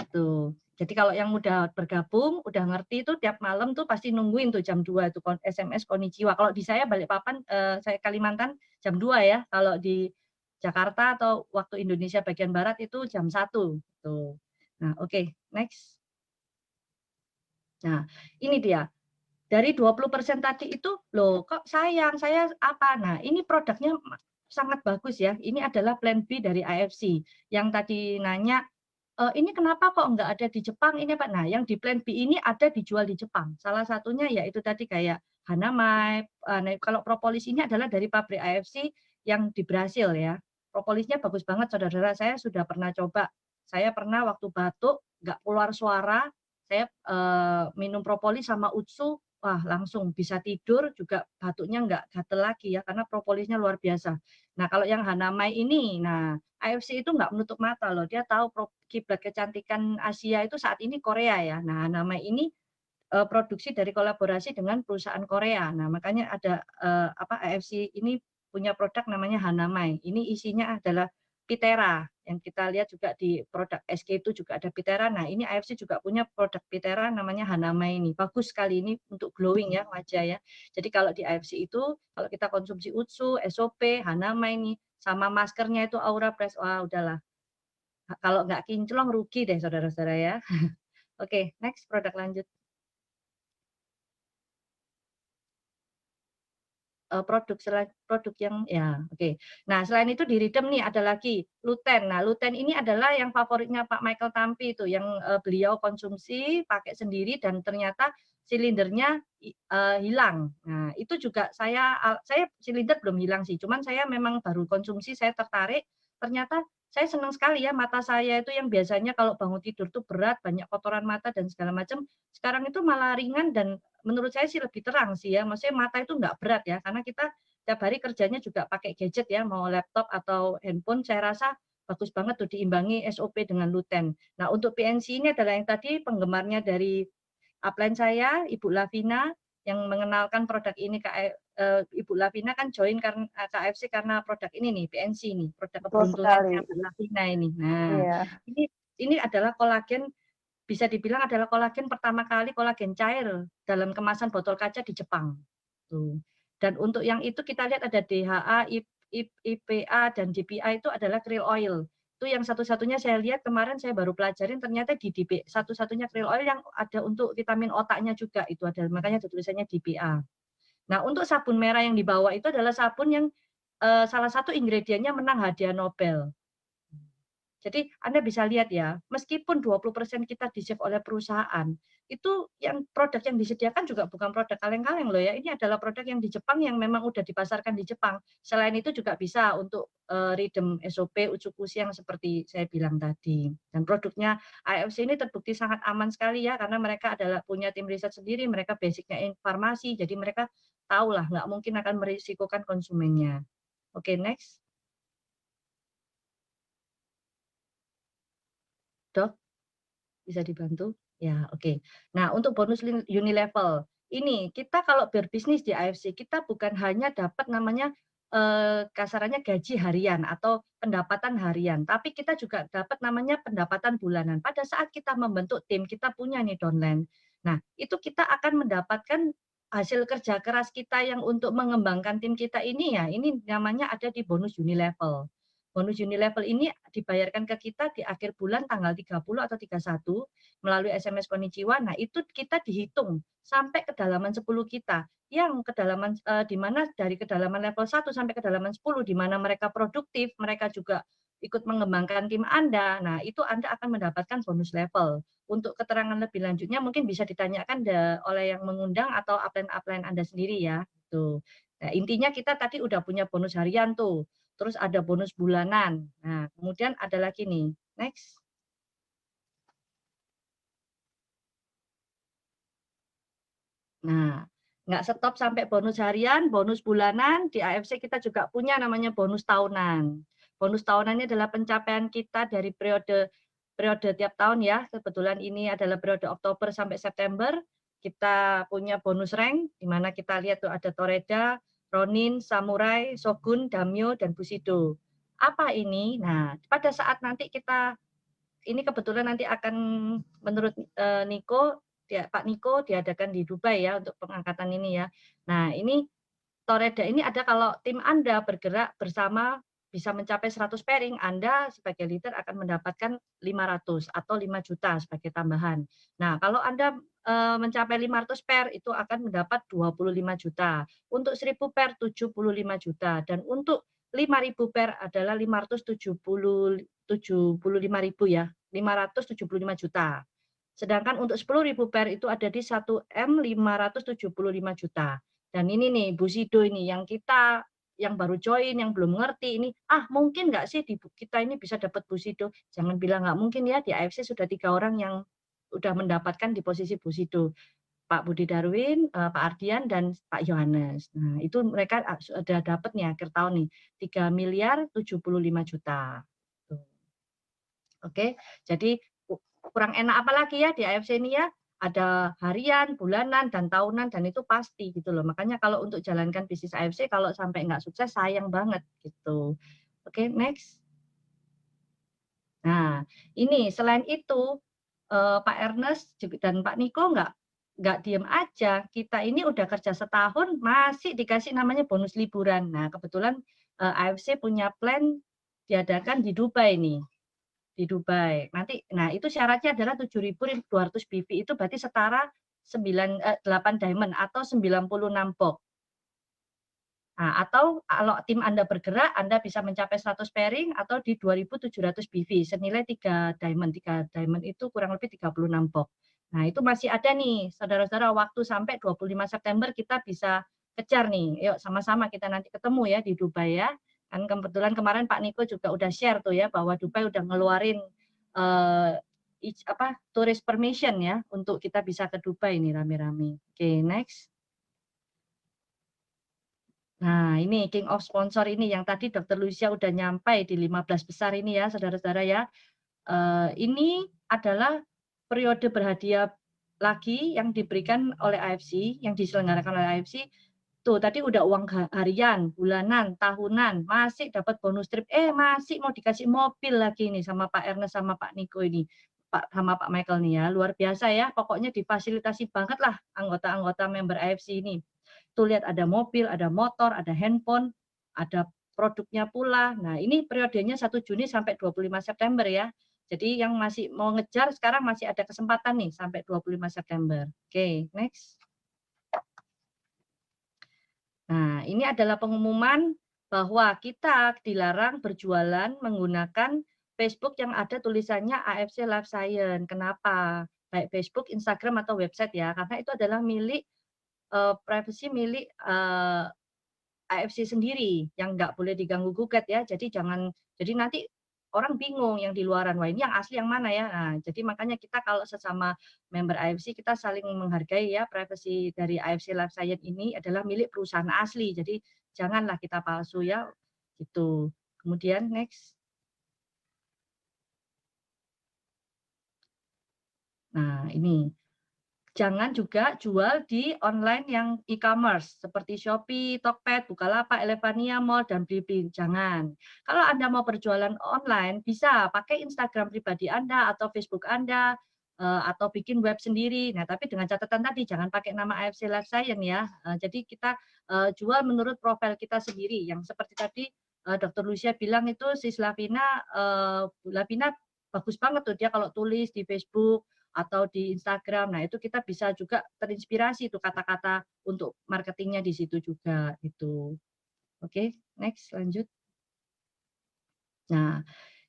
Tuh. Jadi kalau yang udah bergabung, udah ngerti itu tiap malam tuh pasti nungguin tuh jam 2 itu SMS konnichiwa. Kalau di saya Balikpapan, saya Kalimantan jam 2 ya. Kalau di Jakarta atau waktu Indonesia bagian Barat itu jam 1. Tuh. Nah, oke, next. Nah, ini dia. Dari 20% tadi itu, loh kok sayang, saya apa? Nah, ini produknya sangat bagus ya. Ini adalah plan B dari AFC. Yang tadi nanya, ini kenapa kok nggak ada di Jepang? Ini Pak. Nah, yang di plan B ini ada dijual di Jepang. Salah satunya yaitu tadi kayak Hanamai. Kalau propolis ini adalah dari pabrik AFC yang di Brasil ya. Propolisnya bagus banget, saudara-saudara. Saya sudah pernah coba. Saya pernah waktu batuk, nggak keluar suara, saya minum propolis sama Utsu, wah langsung bisa tidur, juga batuknya nggak gatel lagi ya, karena propolisnya luar biasa. Nah kalau yang Hanamai ini, nah AFC itu nggak menutup mata loh, dia tahu kiblat kecantikan Asia itu saat ini Korea ya. Nah Hanamai ini produksi dari kolaborasi dengan perusahaan Korea. Nah makanya ada AFC ini punya produk namanya Hanamai. Ini isinya adalah Pitera, yang kita lihat juga di produk SK itu juga ada Pitera. Nah ini AFC juga punya produk Pitera namanya Hanamai ini. Bagus sekali ini untuk glowing ya wajah ya. Jadi kalau di AFC itu, kalau kita konsumsi Utsu, SOP, Hanamai ini, sama maskernya itu Aura Press, wah udahlah. Kalau nggak kinclong rugi deh saudara-saudara ya. Oke, next produk lanjut. Produk yang ya oke. Nah selain itu di Redeem nih ada lagi Luten. Nah Luten ini adalah yang favoritnya Pak Michael Tampi itu yang beliau konsumsi pakai sendiri dan ternyata silindernya hilang. Nah itu juga saya silinder belum hilang sih, cuman saya memang baru konsumsi, saya tertarik, ternyata saya senang sekali ya, mata saya itu yang biasanya kalau bangun tidur tuh berat, banyak kotoran mata dan segala macam, sekarang itu malah ringan dan menurut saya sih lebih terang sih ya, maksudnya mata itu nggak berat ya, karena kita tiap hari kerjanya juga pakai gadget ya, mau laptop atau handphone, saya rasa bagus banget tuh diimbangi SOP dengan Luten. Nah untuk PNC ini adalah yang tadi penggemarnya dari upline saya, Ibu Lavina, yang mengenalkan produk ini ke Ibu Lavina kan join karena KFC karena produk ini nih, PNC nih, produk keberuntungannya Ibu Lavina ini. Nah, Iya. ini adalah kolagen, bisa dibilang adalah kolagen pertama kali, kolagen cair dalam kemasan botol kaca di Jepang. Tuh. Dan untuk yang itu kita lihat ada DHA, IPA, dan DPA itu adalah krill oil. Itu yang satu-satunya saya lihat kemarin saya baru pelajarin, ternyata di DPA satu-satunya krill oil yang ada untuk vitamin otaknya juga itu ada, makanya tulisannya DPA. Nah untuk sabun merah yang dibawa itu adalah sabun yang salah satu ingredientnya menang hadiah Nobel. Jadi Anda bisa lihat ya, meskipun 20% kita di-save oleh perusahaan, itu yang produk yang disediakan juga bukan produk kaleng-kaleng loh ya. Ini adalah produk yang di Jepang yang memang udah dipasarkan di Jepang. Selain itu juga bisa untuk redeem SOP, Utsukushi yang seperti saya bilang tadi. Dan produknya AFC ini terbukti sangat aman sekali ya, karena mereka adalah punya tim riset sendiri, mereka basicnya farmasi, jadi mereka tahulah nggak mungkin akan merisikokan konsumennya. Oke, next. Dok, bisa dibantu? Ya, oke. Nah, untuk bonus Unilevel, ini kita kalau berbisnis di AFC, kita bukan hanya dapat namanya kasarannya gaji harian atau pendapatan harian, tapi kita juga dapat namanya pendapatan bulanan. Pada saat kita membentuk tim, kita punya nih downline. Nah, itu kita akan mendapatkan hasil kerja keras kita yang untuk mengembangkan tim kita ini ya, ini namanya ada di bonus Unilevel. Bonus Unilevel ini dibayarkan ke kita di akhir bulan tanggal 30 atau 31 melalui SMS Konnichiwa. Nah, itu kita dihitung sampai kedalaman 10 kita. Yang kedalaman di mana dari kedalaman level 1 sampai kedalaman 10 di mana mereka produktif, mereka juga ikut mengembangkan tim Anda. Nah, itu Anda akan mendapatkan bonus level. Untuk keterangan lebih lanjutnya mungkin bisa ditanyakan oleh yang mengundang atau upline-upline Anda sendiri ya. Tuh. Nah, intinya kita tadi udah punya bonus harian tuh. Terus ada bonus bulanan. Nah, kemudian ada lagi nih. Next. Nah, nggak stop sampai bonus harian, bonus bulanan, di AFC kita juga punya namanya bonus tahunan. Bonus tahunan ini adalah pencapaian kita dari periode tiap tahun ya. Kebetulan ini adalah periode Oktober sampai September. Kita punya bonus rank, di mana kita lihat tuh ada Toreda, Ronin, Samurai, Shogun, Daimyo, dan Bushido. Apa ini? Nah, pada saat nanti kita, ini kebetulan nanti akan menurut Niko, Pak Niko diadakan di Dubai ya untuk pengangkatan ini ya. Nah, ini Toreda ini ada kalau tim Anda bergerak bersama bisa mencapai 100 pairing, Anda sebagai leader akan mendapatkan 500 atau 5 juta sebagai tambahan. Nah, kalau Anda mencapai 500 pair itu akan mendapat 25 juta. Untuk 1000 pair 75 juta dan untuk 5.000 pair adalah 575.000 ya, 575 juta. Sedangkan untuk 10.000 pair itu ada di 1M 575 juta. Dan ini nih Bushido ini yang kita yang baru join, yang belum ngerti ini, mungkin nggak sih di kita ini bisa dapat Bushido? Jangan bilang nggak mungkin ya, di AFC sudah 3 orang yang udah mendapatkan di posisi Bushido. Pak Budi Darwin, Pak Ardian, dan Pak Yohanes. Nah, itu mereka sudah dapat nih akhir tahun nih, 3.075 juta. Tuh. Oke, jadi kurang enak apa lagi ya di AFC ini ya? Ada harian, bulanan, dan tahunan, dan itu pasti gitu loh. Makanya kalau untuk jalankan bisnis AFC, kalau sampai nggak sukses, sayang banget gitu. Oke, next. Nah, ini selain itu, Pak Ernest dan Pak Niko nggak diem aja. Kita ini udah kerja setahun, masih dikasih namanya bonus liburan. Nah, kebetulan AFC punya plan diadakan di Dubai nih. Di Dubai. Nanti, nah itu syaratnya adalah 7.200 BV itu berarti setara 8 diamond atau 96 box. Nah, atau kalau tim Anda bergerak, Anda bisa mencapai 100 pairing atau di 2.700 BV senilai 3 diamond. 3 diamond itu kurang lebih 36 box. Nah, itu masih ada nih, saudara-saudara, waktu sampai 25 September kita bisa kejar nih. Yuk sama-sama kita nanti ketemu ya di Dubai ya. Kan kebetulan kemarin Pak Niko juga udah share tuh ya bahwa Dubai udah ngeluarin tourist permission ya untuk kita bisa ke Dubai nih rame-rame. Oke, next. Nah, ini king of sponsor ini yang tadi Dr. Lucia udah nyampai di 15 besar ini ya, saudara-saudara ya. Ini adalah periode berhadiah lagi yang diberikan oleh AFC, yang diselenggarakan oleh AFC. Tuh, tadi udah uang harian, bulanan, tahunan, masih dapat bonus trip. Masih mau dikasih mobil lagi nih sama Pak Ernest sama Pak Niko ini. Sama Pak Michael nih ya, luar biasa ya. Pokoknya difasilitasi banget lah anggota-anggota member AFC ini. Tuh lihat ada mobil, ada motor, ada handphone, ada produknya pula. Nah, ini periodenya 1 Juni sampai 25 September ya. Jadi yang masih mau ngejar sekarang masih ada kesempatan nih sampai 25 September. Oke, next. Nah, ini adalah pengumuman bahwa kita dilarang berjualan menggunakan Facebook yang ada tulisannya AFC Life Science. Kenapa? Baik Facebook, Instagram, atau website ya, karena itu adalah milik privasi milik AFC sendiri yang nggak boleh diganggu gugat ya. Jadi nanti orang bingung yang di luaran, wah ini yang asli yang mana ya. Nah, jadi makanya kita kalau sesama member AFC kita saling menghargai ya, privasi dari AFC Life Science ini adalah milik perusahaan asli. Jadi janganlah kita palsu ya gitu. Kemudian next. Nah, ini jangan juga jual di online yang e-commerce seperti Shopee, Tokped, Bukalapak, Elevania Mall, dan Blibli. Jangan. Kalau Anda mau berjualan online, bisa pakai Instagram pribadi Anda atau Facebook Anda, atau bikin web sendiri. Nah, tapi dengan catatan tadi, jangan pakai nama AFC Life Science ya. Jadi kita jual menurut profil kita sendiri. Yang seperti tadi Dr. Lucia bilang itu, si Lavina bagus banget tuh dia kalau tulis di Facebook atau di Instagram. Nah, itu kita bisa juga terinspirasi tuh kata-kata untuk marketingnya di situ juga gitu. Oke, next lanjut. Nah,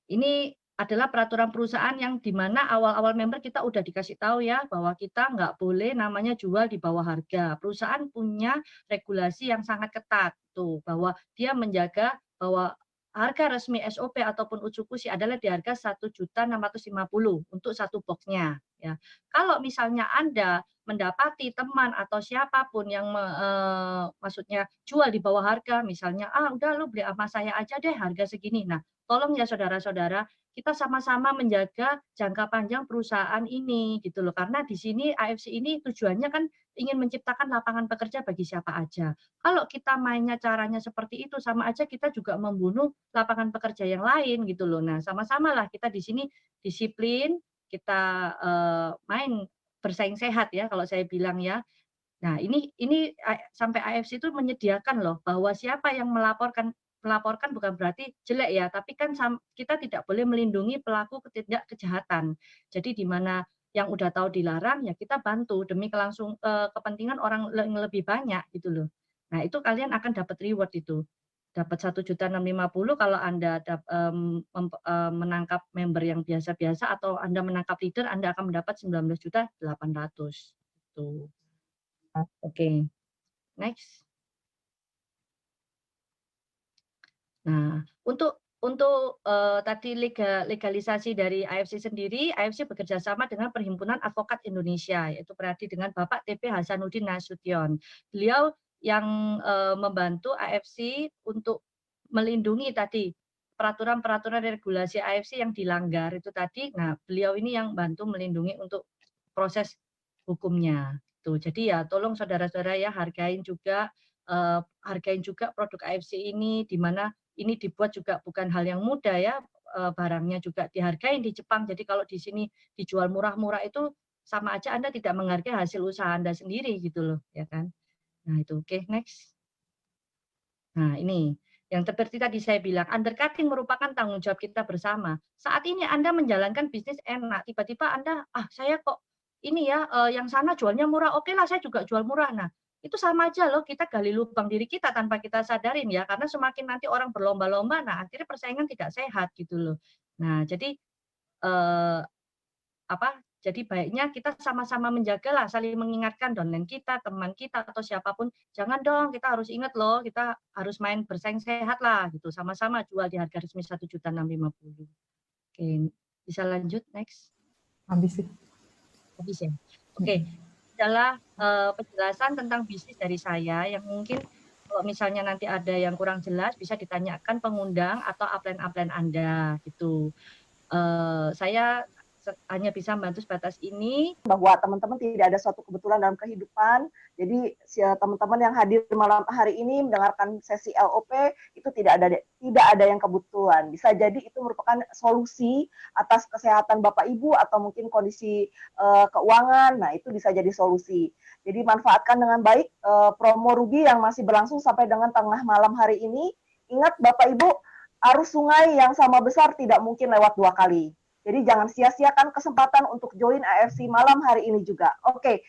ini adalah peraturan perusahaan yang di mana awal-awal member kita udah dikasih tahu ya bahwa kita nggak boleh namanya jual di bawah harga. Perusahaan punya regulasi yang sangat ketat tuh bahwa dia menjaga bahwa harga resmi SOP ataupun Utsukushi adalah di harga 1.650.000 untuk satu boxnya ya. Kalau misalnya Anda mendapati teman atau siapapun yang maksudnya jual di bawah harga, misalnya udah lu beli sama saya aja deh harga segini. Nah, tolong ya saudara-saudara, kita sama-sama menjaga jangka panjang perusahaan ini gitu loh. Karena di sini AFC ini tujuannya kan ingin menciptakan lapangan pekerja bagi siapa aja. Kalau kita mainnya caranya seperti itu, sama aja kita juga membunuh lapangan pekerja yang lain gitu loh. Nah, sama-samalah kita di sini disiplin, kita main bersaing sehat ya kalau saya bilang ya. Nah, ini sampai AFC itu menyediakan loh bahwa siapa yang melaporkan bukan berarti jelek ya, tapi kan kita tidak boleh melindungi pelaku tindak kejahatan. Jadi di mana yang udah tahu dilarang ya kita bantu demi kepentingan orang yang lebih banyak gitu loh. Nah, itu kalian akan dapat reward itu. Dapat 1.650.000 kalau Anda menangkap member yang biasa-biasa, atau Anda menangkap leader Anda akan mendapat 19.800.000 gitu. Oke, next. Nah, untuk tadi legalisasi dari AFC sendiri, AFC bekerja sama dengan Perhimpunan Advokat Indonesia, yaitu berarti dengan Bapak TP Hasanuddin Nasution. Beliau yang membantu AFC untuk melindungi tadi peraturan-peraturan regulasi AFC yang dilanggar itu tadi. Nah, beliau ini yang bantu melindungi untuk proses hukumnya. Tuh, jadi ya tolong saudara-saudara ya hargain juga produk AFC ini, di mana ini dibuat juga bukan hal yang mudah ya, barangnya juga dihargai di Jepang. Jadi kalau di sini dijual murah-murah itu sama aja Anda tidak menghargai hasil usaha Anda sendiri gitu loh, ya kan. Nah itu, oke, next. Nah ini, yang seperti tadi saya bilang, undercutting merupakan tanggung jawab kita bersama. Saat ini Anda menjalankan bisnis enak, tiba-tiba Anda, saya kok ini ya, yang sana jualnya murah, oke lah saya juga jual murah. Nah, itu sama aja loh, kita gali lubang diri kita tanpa kita sadarin ya, karena semakin nanti orang berlomba-lomba, nah akhirnya persaingan tidak sehat gitu loh. Nah, jadi jadi baiknya kita sama-sama menjagalah, saling mengingatkan downline kita, teman kita atau siapapun, jangan dong, kita harus ingat loh, kita harus main bersaing sehat lah gitu, sama-sama jual di harga resmi 1.650.000. Oke, bisa lanjut next. Habis sih. Habis ya. Oke. Adalah penjelasan tentang bisnis dari saya yang mungkin kalau misalnya nanti ada yang kurang jelas bisa ditanyakan pengundang atau upline Anda gitu. Saya hanya bisa membantu sebatas ini. Bahwa teman-teman tidak ada suatu kebetulan dalam kehidupan. Jadi teman-teman yang hadir malam hari ini mendengarkan sesi LOP itu tidak ada yang kebetulan. Bisa jadi itu merupakan solusi atas kesehatan Bapak Ibu atau mungkin kondisi keuangan. Nah, itu bisa jadi solusi. Jadi manfaatkan dengan baik promo rugi yang masih berlangsung sampai dengan tengah malam hari ini. Ingat Bapak Ibu, arus sungai yang sama besar tidak mungkin lewat 2 kali. Jadi jangan sia-siakan kesempatan untuk join AFC malam hari ini juga. Oke.